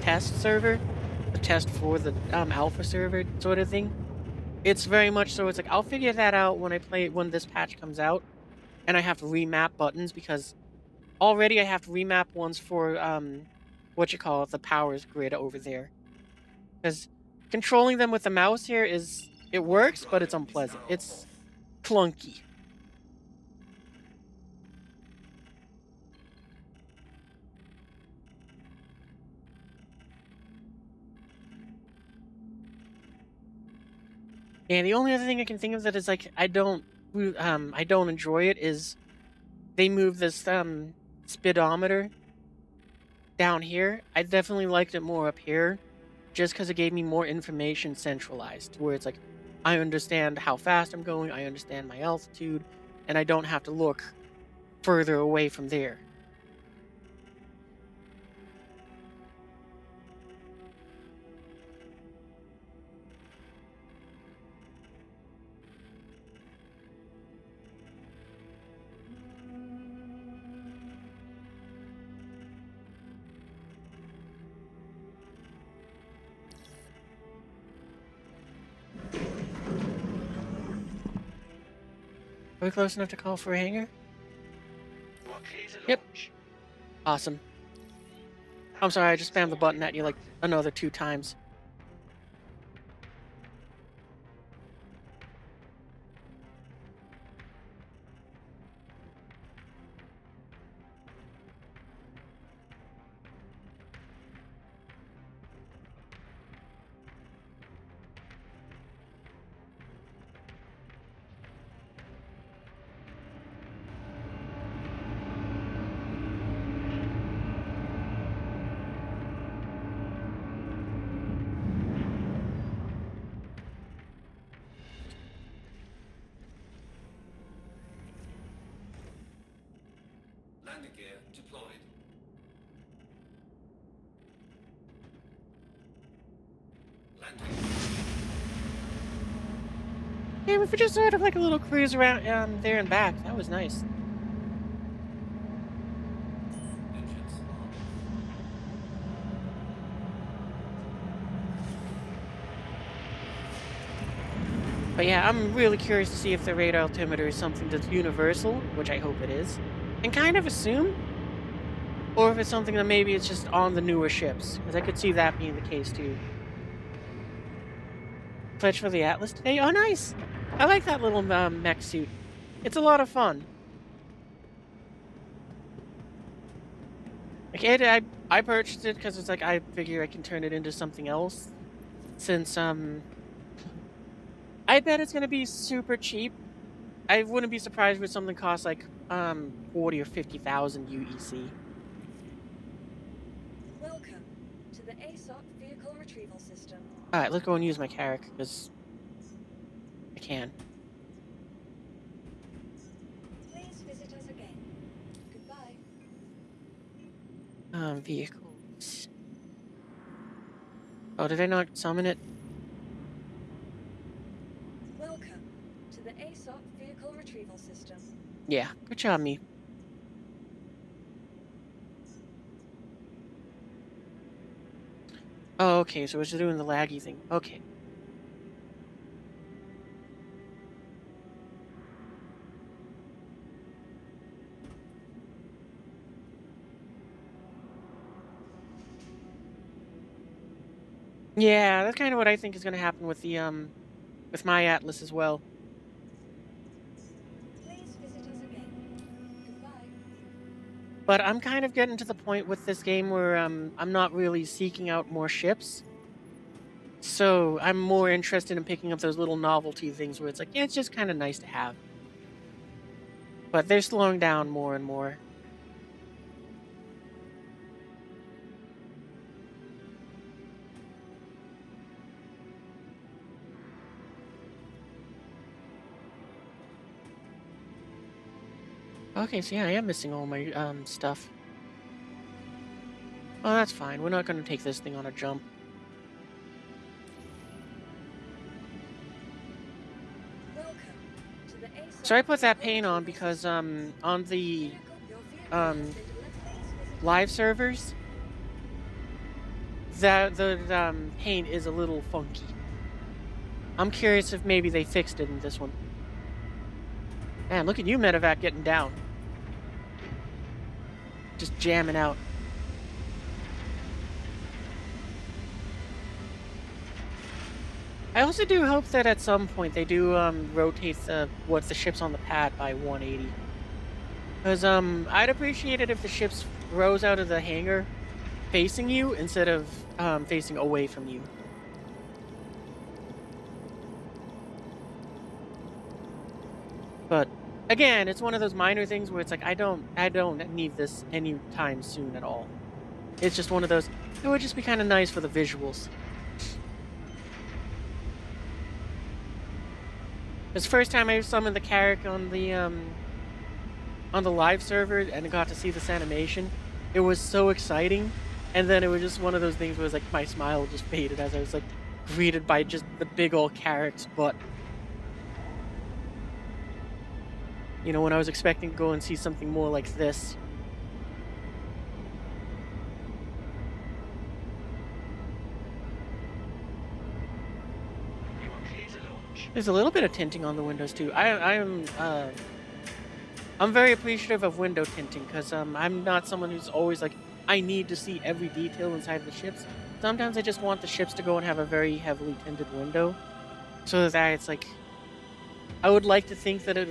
test server. The test for the alpha server sort of thing. It's very much so, it's like, I'll figure that out when this patch comes out. And I have to remap buttons, because already I have to remap ones for, the powers grid over there. Because controlling them with the mouse here it works, but it's unpleasant. It's clunky. And the only other thing I can think of that is like I don't enjoy it is they move this speedometer down here. I definitely liked it more up here, just because it gave me more information centralized, to where it's like, I understand how fast I'm going, I understand my altitude, and I don't have to look further away from there. Are we close enough to call for a hangar? Yep. Awesome. I'm sorry, I just spammed the button at you like another 2 times. Landing gear deployed. Landing. Yeah, if we just sort of like a little cruise around there and back, that was nice. Engines on. But yeah, I'm really curious to see if the radar altimeter is something that's universal, which I hope it is, and kind of assume, or if it's something that maybe it's just on the newer ships, because I could see that being the case too. Pledge for the Atlas today? Oh, nice! I like that little mech suit. It's a lot of fun. Okay, I purchased it because it's like I figure I can turn it into something else, since I bet it's gonna be super cheap. I wouldn't be surprised if something costs like 40 or 50,000 UEC. Welcome to the ASOP vehicle retrieval system. All right, let's go and use my character because I can. Please visit us again. Goodbye. Vehicles. Oh, did I not summon it? Welcome to the ASOP vehicle retrieval system. Yeah, good job, me. Oh, okay, so it's just doing the laggy thing. Okay. Yeah, that's kind of what I think is going to happen with the with my Atlas as well. Please visit us again. Goodbye. But I'm kind of getting to the point with this game where I'm not really seeking out more ships. So I'm more interested in picking up those little novelty things where it's like, yeah, it's just kind of nice to have. But they're slowing down more and more. Okay, so yeah, I am missing all my stuff. Oh, that's fine. We're not going to take this thing on a jump. Welcome to the ASOP So I put that vehicle paint on retrieval because system. on the Your vehicle has um, been delivered. Please visit live servers, the paint is a little funky. I'm curious if maybe they fixed it in this one. Man, look at you, Medevac, getting down. Just jamming out. I also do hope that at some point they do rotate the ships on the pad by 180. Because I'd appreciate it if the ships rose out of the hangar facing you instead of facing away from you. But again, it's one of those minor things where it's like I don't need this anytime soon at all. It's just one of those. It would just be kind of nice for the visuals. This first time I summoned the Carrick on the live server and got to see this animation, it was so exciting. And then it was just one of those things where it was like my smile just faded as I was like greeted by just the big old Carrick's butt. You know, when I was expecting to go and see something more like this. There's a little bit of tinting on the windows too. I'm very appreciative of window tinting because I'm not someone who's always like I need to see every detail inside the ships. Sometimes I just want the ships to go and have a very heavily tinted window, so that it's like I would like to think that it.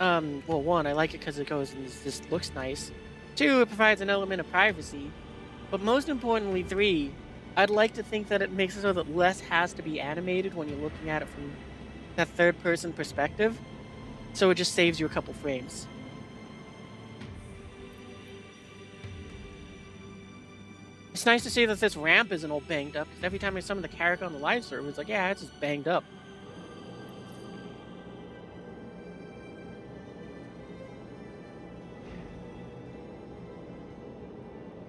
Well, one, I like it because it goes and just looks nice. Two, it provides an element of privacy. But most importantly, three, I'd like to think that it makes it so that less has to be animated when you're looking at it from that third-person perspective. So it just saves you a couple frames. It's nice to see that this ramp isn't all banged up, because every time I summon the character on the live server, it's like, yeah, it's just banged up.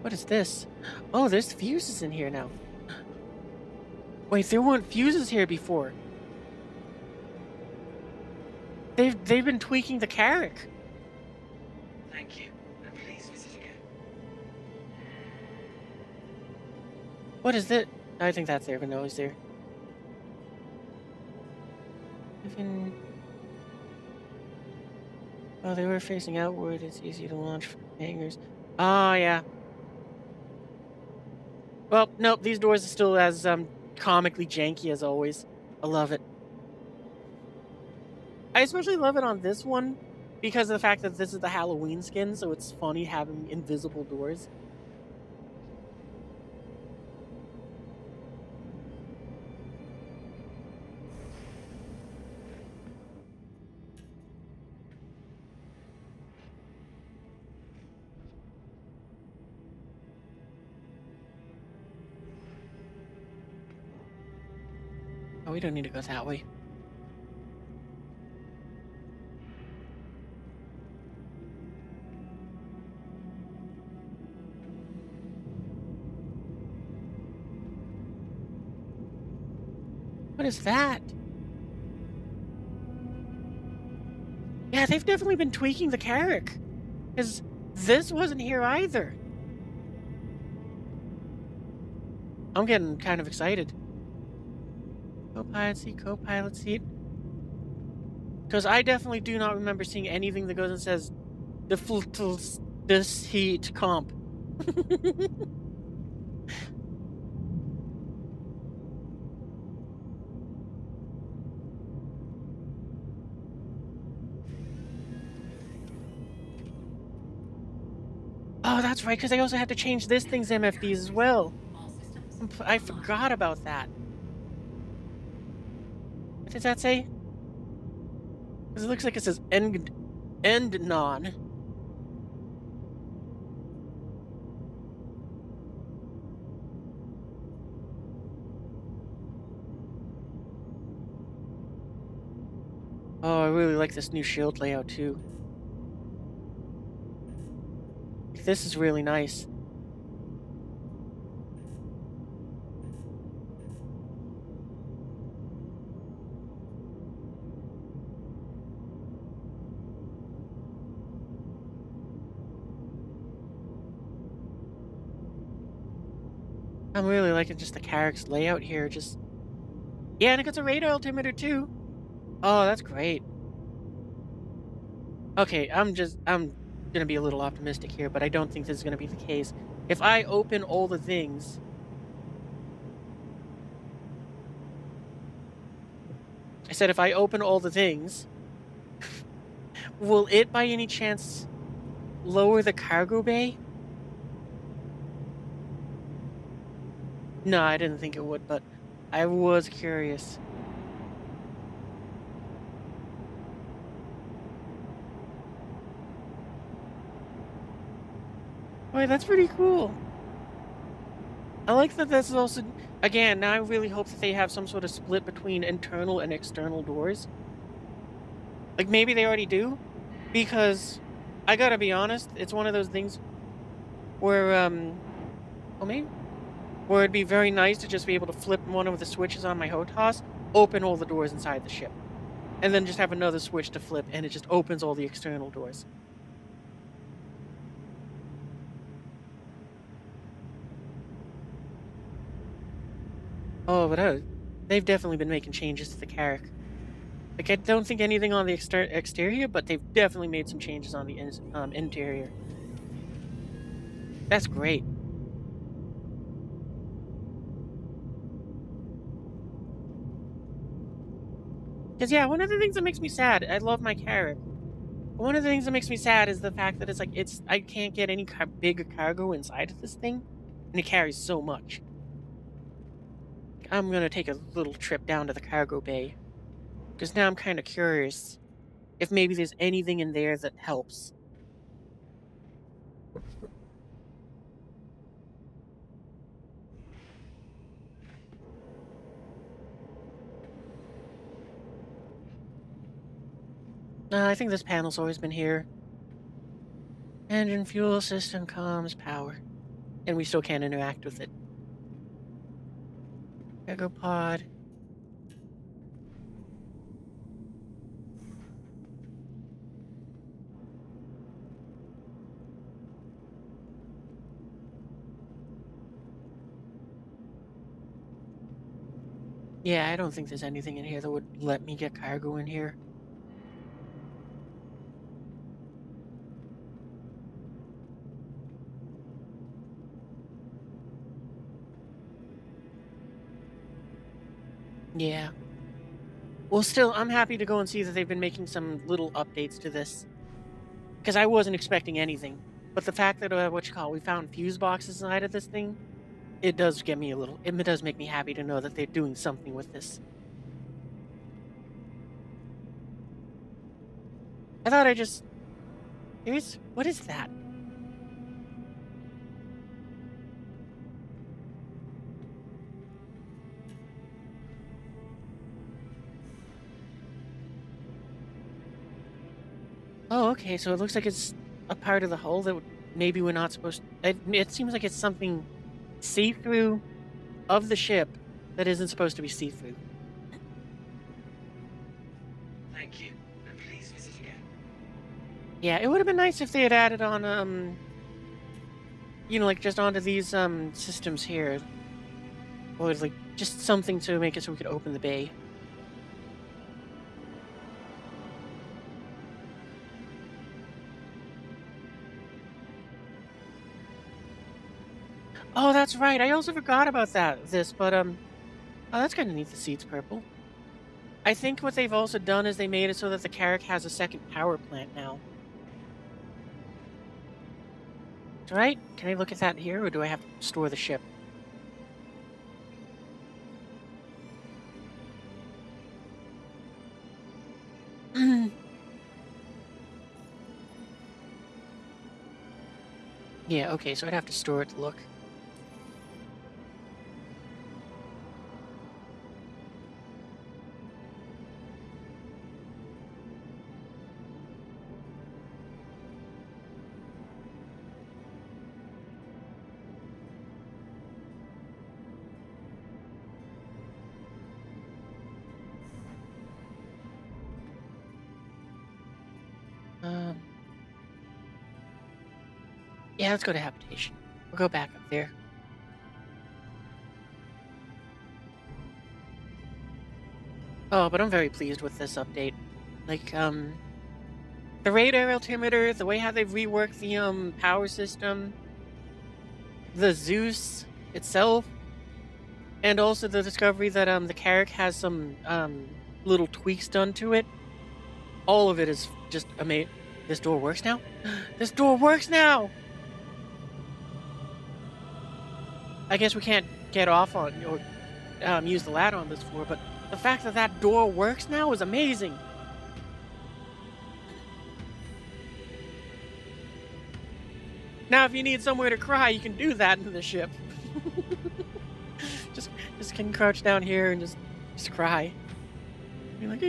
What is this? Oh, there's fuses in here now. Wait, there weren't fuses here before. They've been tweaking the Carrick. Thank you, and please visit again. What is it? I think that's there, but no, it's there. Even... Oh, they were facing outward. It's easy to launch from hangars. Oh, yeah. Well, nope, these doors are still as comically janky as always. I love it. I especially love it on this one because of the fact that this is the Halloween skin, so it's funny having invisible doors. Oh, we don't need to go that way. What is that? Yeah, they've definitely been tweaking the Carrick. Because this wasn't here either. I'm getting kind of excited. Co-pilot seat. Because I definitely do not remember seeing anything that goes and says "Default this heat comp." Oh, that's right, because I also had to change this thing's MFDs as well. I forgot about that. What does that say? Because it looks like it says end non. Oh, I really like this new shield layout too. This is really nice. I'm really liking just the Carrick's layout here. Just yeah, and it gets a radar altimeter too. Oh, that's great. Okay, I'm gonna be a little optimistic here, but I don't think this is gonna be the case. If I open all the things, I said if I open all the things, will it by any chance lower the cargo bay? No, I didn't think it would, but I was curious. Wait, that's pretty cool. I like that this is also... Again, now I really hope that they have some sort of split between internal and external doors. Like, maybe they already do, because I gotta be honest, it's one of those things where, well, maybe where it'd be very nice to just be able to flip one of the switches on my HOTAS, open all the doors inside the ship, and then just have another switch to flip, and it just opens all the external doors. Oh, but they've definitely been making changes to the character. Like, I don't think anything on the exterior, but they've definitely made some changes on the interior. That's great. Because, yeah, one of the things that makes me sad, I love my character. But one of the things that makes me sad is the fact that it's like, I can't get any bigger cargo inside of this thing, and it carries so much. I'm gonna take a little trip down to the cargo bay, because now I'm kind of curious if maybe there's anything in there that helps. I think this panel's always been here. Engine fuel system comms power. And we still can't interact with it. Cargo pod. Yeah, I don't think there's anything in here that would let me get cargo in here. Yeah. Well, still, I'm happy to go and see that they've been making some little updates to this. Because I wasn't expecting anything. But the fact that, we found fuse boxes inside of this thing, it does get me it does make me happy to know that they're doing something with this. I thought what is that? Oh, okay, so it looks like it's a part of the hull that maybe we're not supposed to... It seems like it's something see-through of the ship that isn't supposed to be see-through. Thank you, and please visit again. Yeah, it would have been nice if they had added on, like, just onto these, systems here. Or, like, just something to make it so we could open the bay. Oh, that's right. I also forgot about but, oh, that's kind of neat. The seat's purple. I think what they've also done is they made it so that the Carrack has a second power plant now. Right? Can I look at that here, or do I have to store the ship? Yeah, okay, so I'd have to store it to look. Yeah, let's go to habitation. We'll go back up there. Oh, but I'm very pleased with this update. Like, the radar altimeter, the way how they've reworked the, power system, the Zeus itself, and also the discovery that, the Carrack has some, little tweaks done to it. All of it is just amazing. This door works now? This door works now! I guess we can't get off on, or, use the ladder on this floor, but the fact that that door works now is amazing. Now, if you need somewhere to cry, you can do that in the ship. just can crouch down here and just cry. Be like,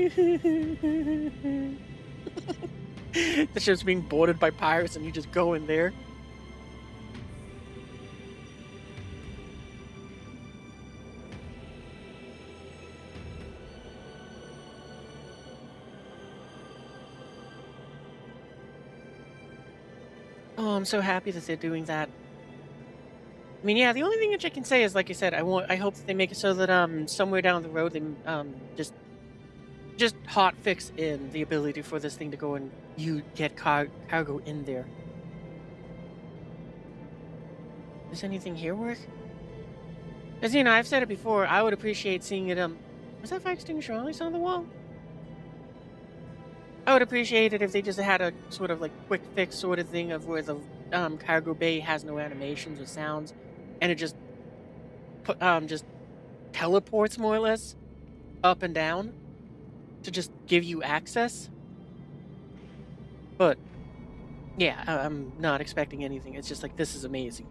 The ship's being boarded by pirates and you just go in there. Oh, I'm so happy that they're doing that. I mean, yeah, the only thing which I can say is, like I said, I hope that they make it so that somewhere down the road they just hot fix in the ability for this thing to go and you get cargo in there. Does anything here work? Because, I've said it before, I would appreciate seeing it, was that fire extinguisher always on the wall? I would appreciate it if they just had a sort of like quick fix sort of thing of where the cargo bay has no animations or sounds, and it just just teleports more or less up and down to just give you access. But yeah, I'm not expecting anything. It's just like, this is amazing.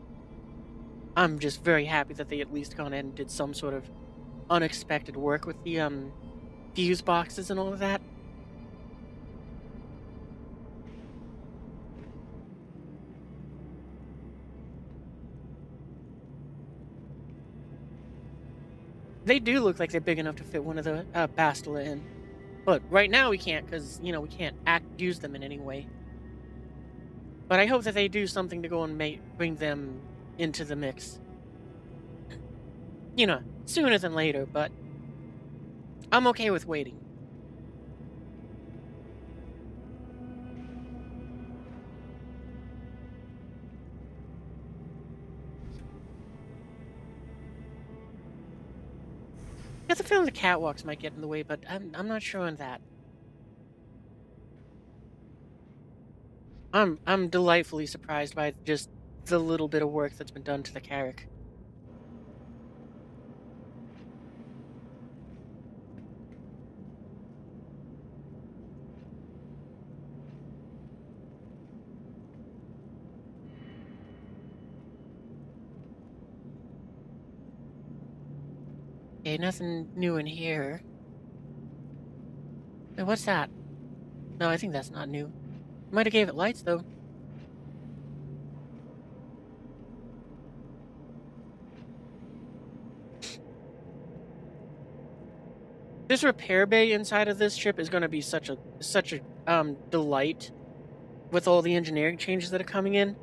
I'm just very happy that they at least gone ahead and did some sort of unexpected work with the fuse boxes and all of that. They do look like they're big enough to fit one of the Bastila in. But right now we can't because, we can't use them in any way. But I hope that they do something to go and bring them into the mix. Sooner than later, but I'm okay with waiting. I have the feeling the catwalks might get in the way, but I'm not sure on that. I'm delightfully surprised by just the little bit of work that's been done to the Carrack. Okay, nothing new in here. Wait, what's that? No, I think that's not new. Might have gave it lights, though. This repair bay inside of this ship is going to be such a delight with all the engineering changes that are coming in.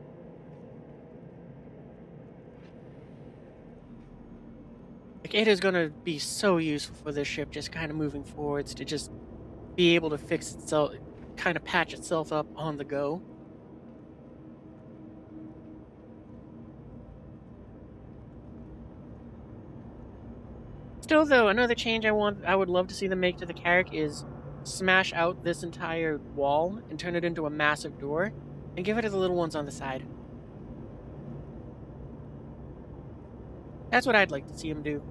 Like, it is going to be so useful for this ship just kind of moving forwards to just be able to fix itself, kind of patch itself up on the go. Still, though, another change I would love to see them make to the Carrack is smash out this entire wall and turn it into a massive door and give it to the little ones on the side. That's what I'd like to see them do.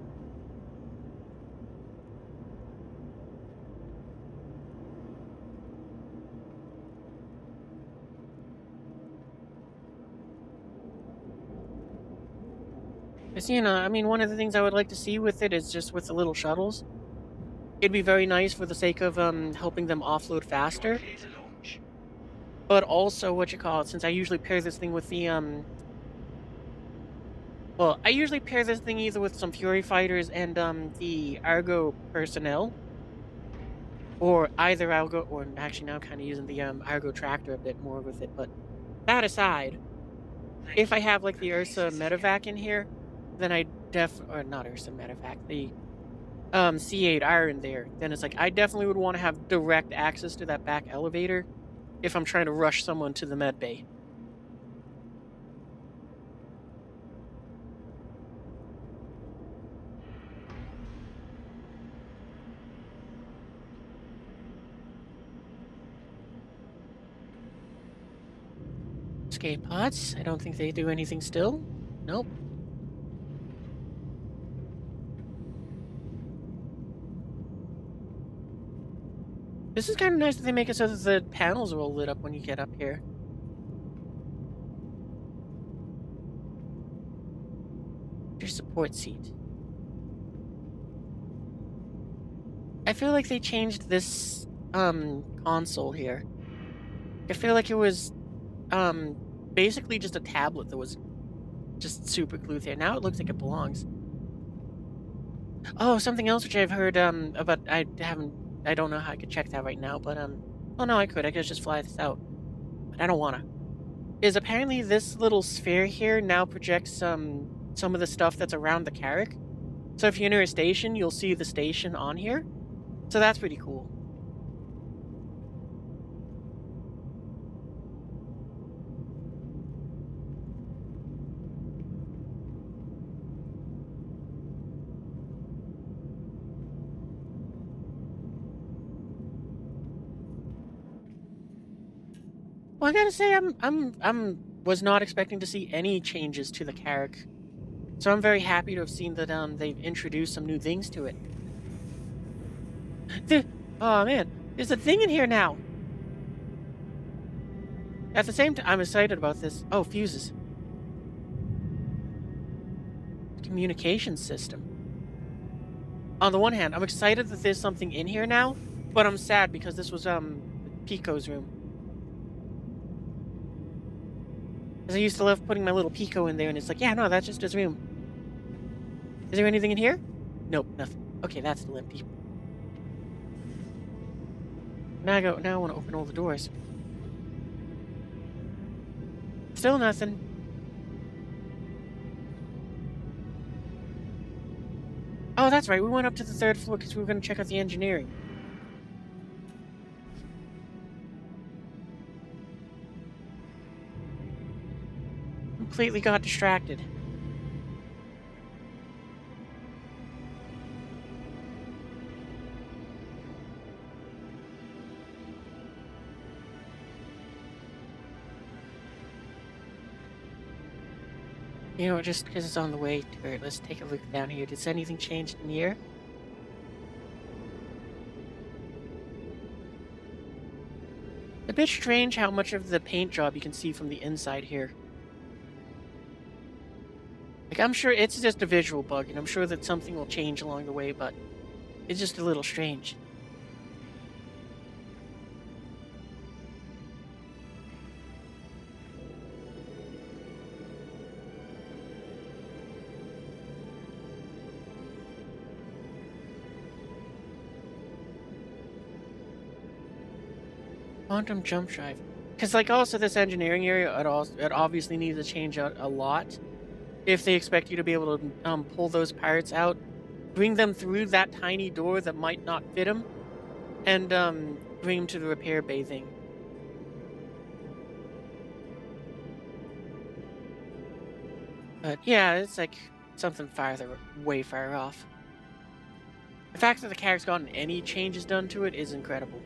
Because, I mean, one of the things I would like to see with it is just with the little shuttles. It'd be very nice for the sake of helping them offload faster. But also, since I usually pair this thing with the, well, I usually pair this thing either with some Fury fighters and the Argo personnel. Or either Argo, or actually now I'm kind of using the Argo tractor a bit more with it. But that aside, if I have like the Ursa medevac in here, then I or not Ursa medevac, the C8R in there, then it's like I definitely would want to have direct access to that back elevator if I'm trying to rush someone to the med bay. Escape pods. I don't think they do anything still. Nope. This is kind of nice that they make it so that the panels are all lit up when you get up here. Your support seat. I feel like they changed this console here. I feel like it was, basically just a tablet that was just super glued there. Now it looks like it belongs. Oh, something else which I've heard, about I don't know how I could check that right now, but, oh, no, I could. I could just fly this out, but I don't wanna. Is apparently this little sphere here now projects, some of the stuff that's around the Carrack. So if you're near a station, you'll see the station on here. So that's pretty cool. Well, I gotta say, was not expecting to see any changes to the Carrack. So I'm very happy to have seen that they've introduced some new things to it. The, oh man, there's a thing in here now. At the same time, I'm excited about this. Oh, fuses. Communication system. On the one hand, I'm excited that there's something in here now, but I'm sad because this was Pico's room. Because I used to love putting my little Pico in there, and it's like, yeah, no, that's just his room. Is there anything in here? Nope, nothing. Okay, that's still empty. Now I want to open all the doors. Still nothing. Oh, that's right. We went up to the 3rd floor because we were going to check out the engineering. Completely got distracted. You know, just because it's on the way to it, let's take a look down here. Did anything change in here? A bit strange how much of the paint job you can see from the inside here. Like, I'm sure it's just a visual bug, and I'm sure that something will change along the way, but it's just a little strange. Quantum jump drive. Because, like, also this engineering area, it obviously needs to change out a lot. If they expect you to be able to pull those pirates out, bring them through that tiny door that might not fit them, and bring them to the repair bay thing. But yeah, it's like something way far off. The fact that the character's gotten any changes done to it is incredible.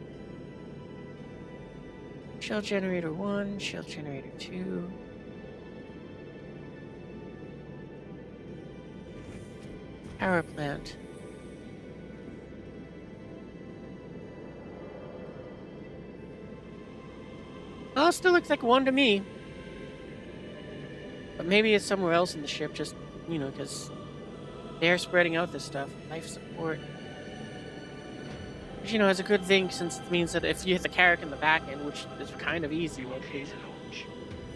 Shell generator 1, shell generator 2. Power plant. Oh, it still looks like one to me. But maybe it's somewhere else in the ship, just, you know, because they're spreading out this stuff. Life support. Which, you know, is a good thing since it means that if you hit the Carrack in the back end, which is kind of easy,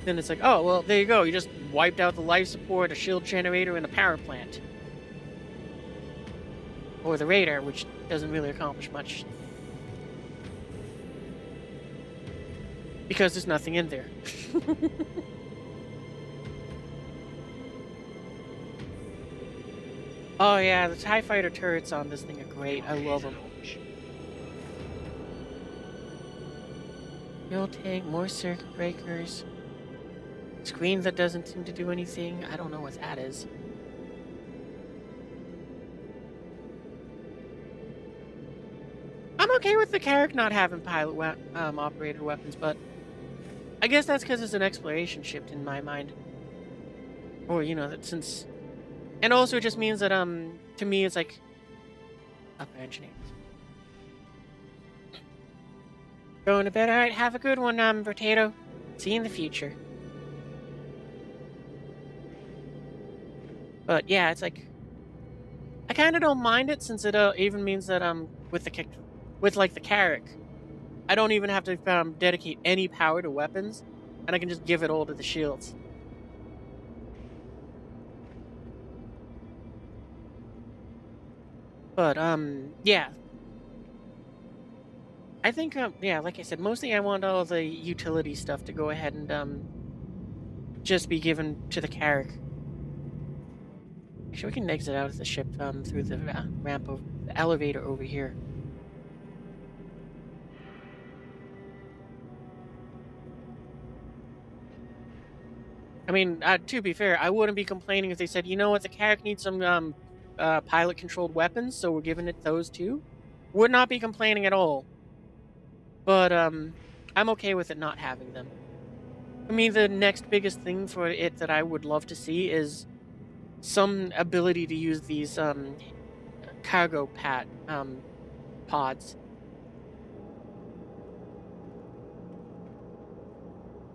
then it's like, oh, well, there you go. You just wiped out the life support, a shield generator, and a power plant. Or the radar, which doesn't really accomplish much. Because there's nothing in there. Oh yeah, the TIE fighter turrets on this thing are great. I love them. Fuel tank, more circuit breakers. Screen that doesn't seem to do anything. I don't know what that is. I'm okay with the Carrack not having pilot operated weapons, but I guess that's because it's an exploration ship in my mind. Or, you know, that since... And also it just means that, to me, it's like... Upper engineers. Going to bed? Alright, have a good one, Potato. See you in the future. But, yeah, it's like... I kind of don't mind it, since it even means that, with the Carrack, I don't even have to dedicate any power to weapons, and I can just give it all to the shields. But yeah, I think yeah, like I said, mostly I want all the utility stuff to go ahead and just be given to the Carrack. Actually, we can exit out of the ship through the ramp of the elevator over here. I mean, to be fair, I wouldn't be complaining if they said, you know what, the Carrack needs some pilot-controlled weapons, so we're giving it those too. Would not be complaining at all. But I'm okay with it not having them. For me, the next biggest thing for it that I would love to see is some ability to use these cargo pods.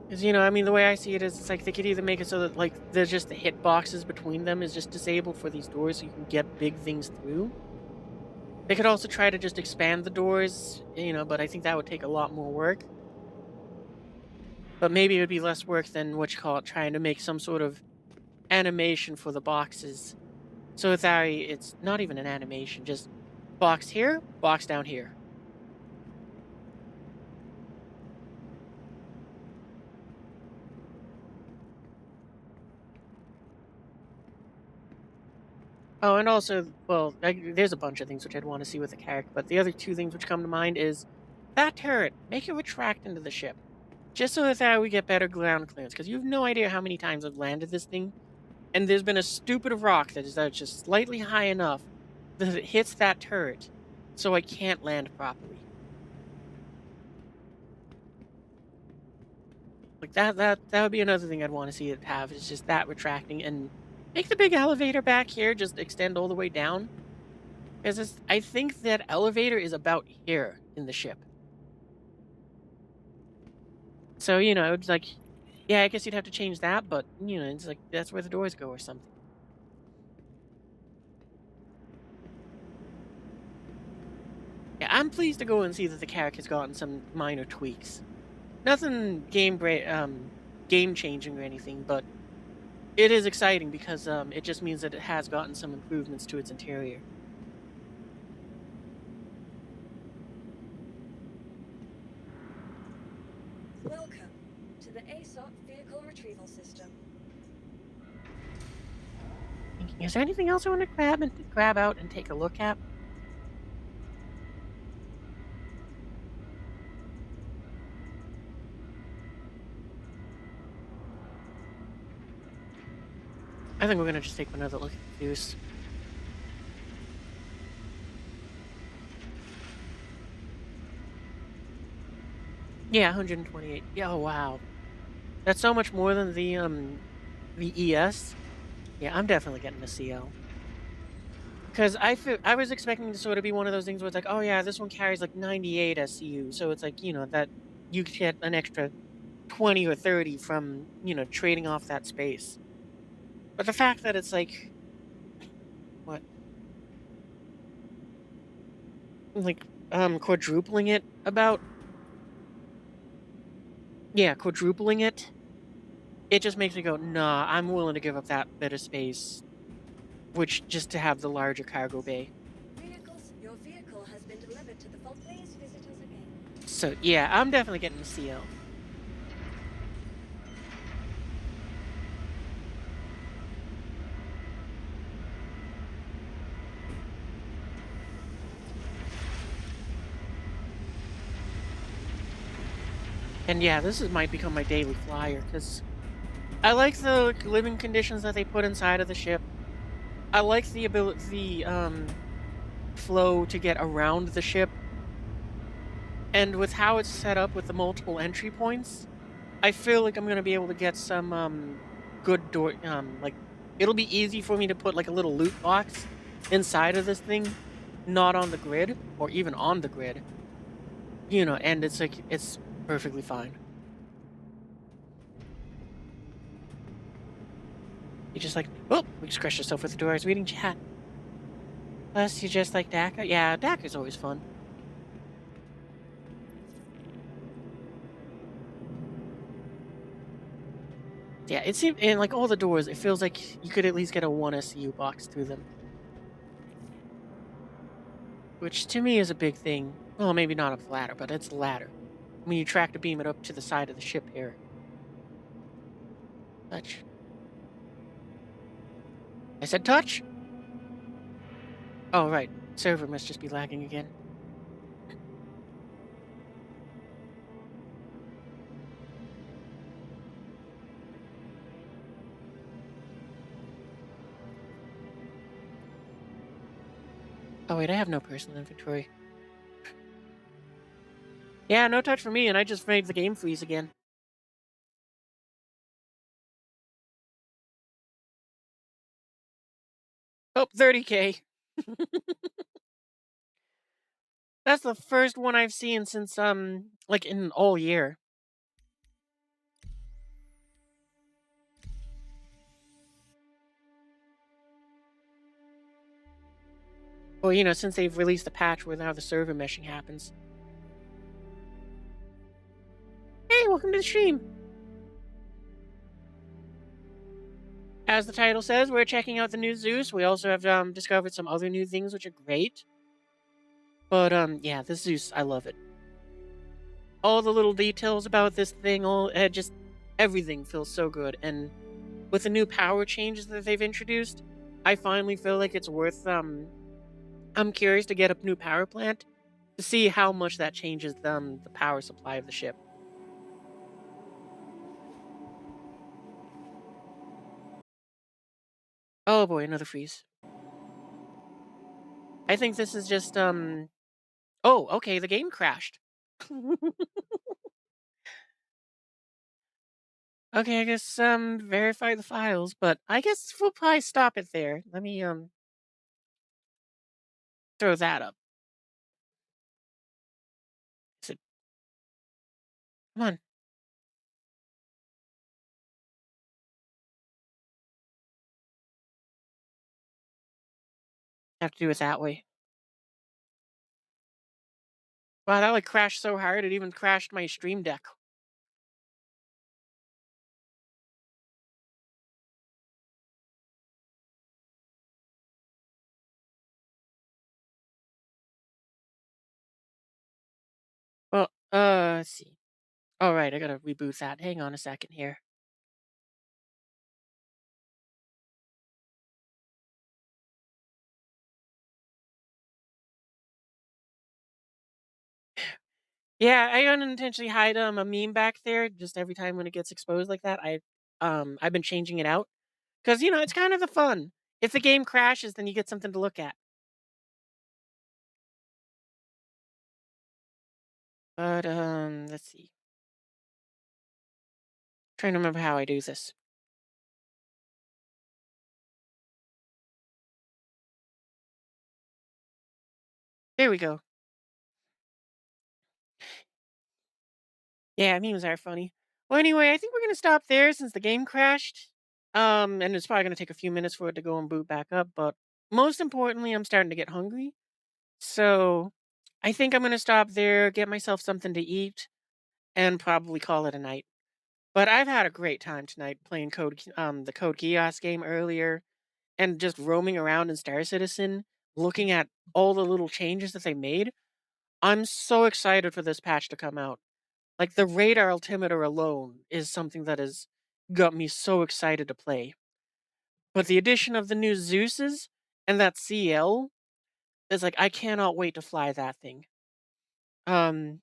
Because, you know, I mean, the way I see it is, it's like they could either make it so that, like, there's just the hit boxes between them is just disabled for these doors so you can get big things through. They could also try to just expand the doors, you know, but I think that would take a lot more work. But maybe it would be less work than what you call it, trying to make some sort of animation for the boxes. So that it's not even an animation, just box here, box down here. Oh, and also, well, there's a bunch of things which I'd want to see with the character, but the other two things which come to mind is that turret, make it retract into the ship. Just so that we get better ground clearance, because you have no idea how many times I've landed this thing, and there's been a stupid rock that is just slightly high enough that it hits that turret, so I can't land properly. Like that would be another thing I'd want to see it have, is just that retracting, and make the big elevator back here just extend all the way down. Because I think that elevator is about here in the ship. So, you know, it's like, yeah, I guess you'd have to change that, but, you know, it's like, that's where the doors go or something. Yeah, I'm pleased to go and see that the Carrack has gotten some minor tweaks. Nothing game-changing or anything, but it is exciting because it just means that it has gotten some improvements to its interior. Welcome to the ASOP vehicle retrieval system. Thinking, is there anything else I want to grab out and take a look at? I think we're gonna just take another look at Zeus. Yeah, 128. Yeah, oh wow. That's so much more than the ES. Yeah, I'm definitely getting a CL. Because I was expecting to sort of be one of those things where it's like, oh yeah, this one carries like 98 SCU, so it's like, you know, that you get an extra 20 or 30 from, you know, trading off that space. But the fact that it's like, what? Like, quadrupling it about? Yeah, quadrupling it. It just makes me go, nah, I'm willing to give up that bit of space, which just to have the larger cargo bay. Vehicles, your vehicle has been delivered to the vault. Please visit us again. So yeah, I'm definitely getting a CL. And yeah, might become my daily flyer, because I like the living conditions that they put inside of the ship. I like the flow to get around the ship. And with how it's set up with the multiple entry points, I feel like I'm going to be able to get some good door, like, it'll be easy for me to put like a little loot box inside of this thing, not on the grid, or even on the grid. You know, and it's like, it's perfectly fine. You just like, oh, we just crushed yourself with the door. I was reading chat. Plus, you just like DACA? Yeah, DACA's always fun. Yeah, it seemed and like all the doors, it feels like you could at least get a one SCU box through them, which to me is a big thing. Well, maybe not up the ladder, but it's a ladder. I mean, you track to beam it up to the side of the ship here. Touch. I said touch. Oh right, server must just be lagging again. Oh wait, I have no personal inventory. Yeah, no touch for me, and I just made the game freeze again. Oh, 30K. That's the first one I've seen since like in all year. Well, since they've released the patch where now the server meshing happens. Hey, welcome to the stream. As the title says, we're checking out the new Zeus. We also have discovered some other new things which are great. But yeah, this Zeus, I love it. All the little details about this thing, just everything feels so good. And with the new power changes that they've introduced, I finally feel like it's worth I'm curious to get a new power plant to see how much that changes the power supply of the ship. Oh boy, another freeze. I think this is just oh, okay, the game crashed. Okay, I guess verify the files, but I guess we'll probably stop it there. Let me throw that up. So, come on, have to do it that way. Wow, that like crashed so hard it even crashed my stream deck. Well, let's see. All right, I gotta reboot that. Hang on a second here. Yeah, I unintentionally hide a meme back there just every time when it gets exposed like that. I've been changing it out because it's kind of the fun. If the game crashes, then you get something to look at. But let's see. Trying to remember how I do this. There we go. Yeah, memes are funny. Well, anyway, I think we're gonna stop there since the game crashed. And it's probably gonna take a few minutes for it to go and boot back up. But most importantly, I'm starting to get hungry, so I think I'm gonna stop there, get myself something to eat, and probably call it a night. But I've had a great time tonight playing the Code Geass game earlier, and just roaming around in Star Citizen, looking at all the little changes that they made. I'm so excited for this patch to come out. Like the radar altimeter alone is something that has got me so excited to play. But the addition of the new Zeuses and that CL is like I cannot wait to fly that thing. Um,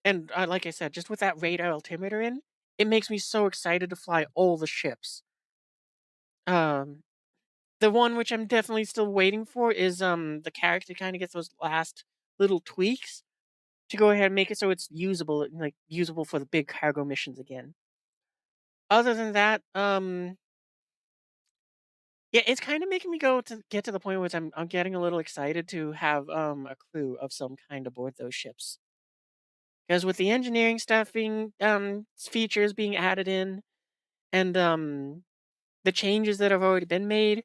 and like I said, just with that radar altimeter in, it makes me so excited to fly all the ships. Um, the one which I'm definitely still waiting for is the character kind of gets those last little tweaks to go ahead and make it so it's usable, like usable for the big cargo missions again. Other than that, yeah, it's kind of making me go to get to the point where I'm getting a little excited to have a crew of some kind aboard those ships. Because with the engineering stuff being features being added in and the changes that have already been made,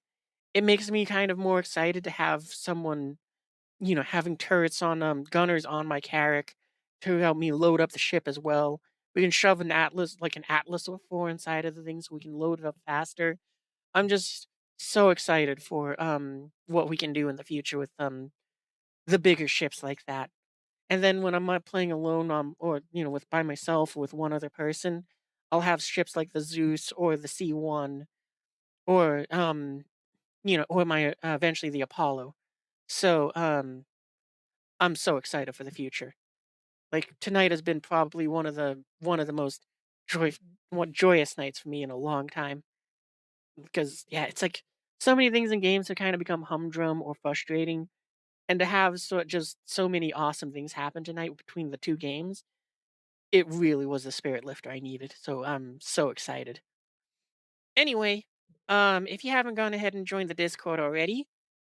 it makes me kind of more excited to have someone, having turrets on gunners on my carrack to help me load up the ship as well. We can shove an atlas, like an atlas or four, inside of the thing, so we can load it up faster. I'm just so excited for what we can do in the future with the bigger ships like that. And then when I'm not playing alone, or with by myself or with one other person, I'll have ships like the Zeus or the C1, or or my eventually the Apollo. So I'm so excited for the future. Like tonight has been probably one of the most joy joyous nights for me in a long time, because yeah, it's like so many things in games have kind of become humdrum or frustrating, and to have just so many awesome things happen tonight between the two games, it really was the spirit lifter I needed. So I'm so excited. Anyway, if you haven't gone ahead and joined the Discord already,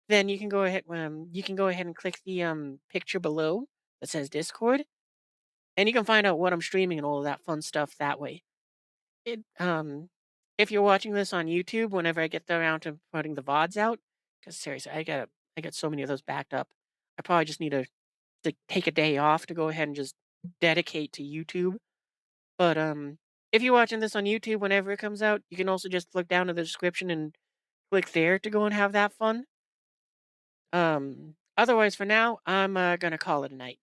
then you can go ahead and click the picture below that says Discord, and you can find out what I'm streaming and all of that fun stuff that way. It if you're watching this on YouTube, whenever I get around to putting the VODs out, because seriously, I got so many of those backed up. I probably just need to take a day off to go ahead and just dedicate to YouTube. But if you're watching this on YouTube whenever it comes out, you can also just look down in the description and click there to go and have that fun. Otherwise, for now, I'm gonna call it a night.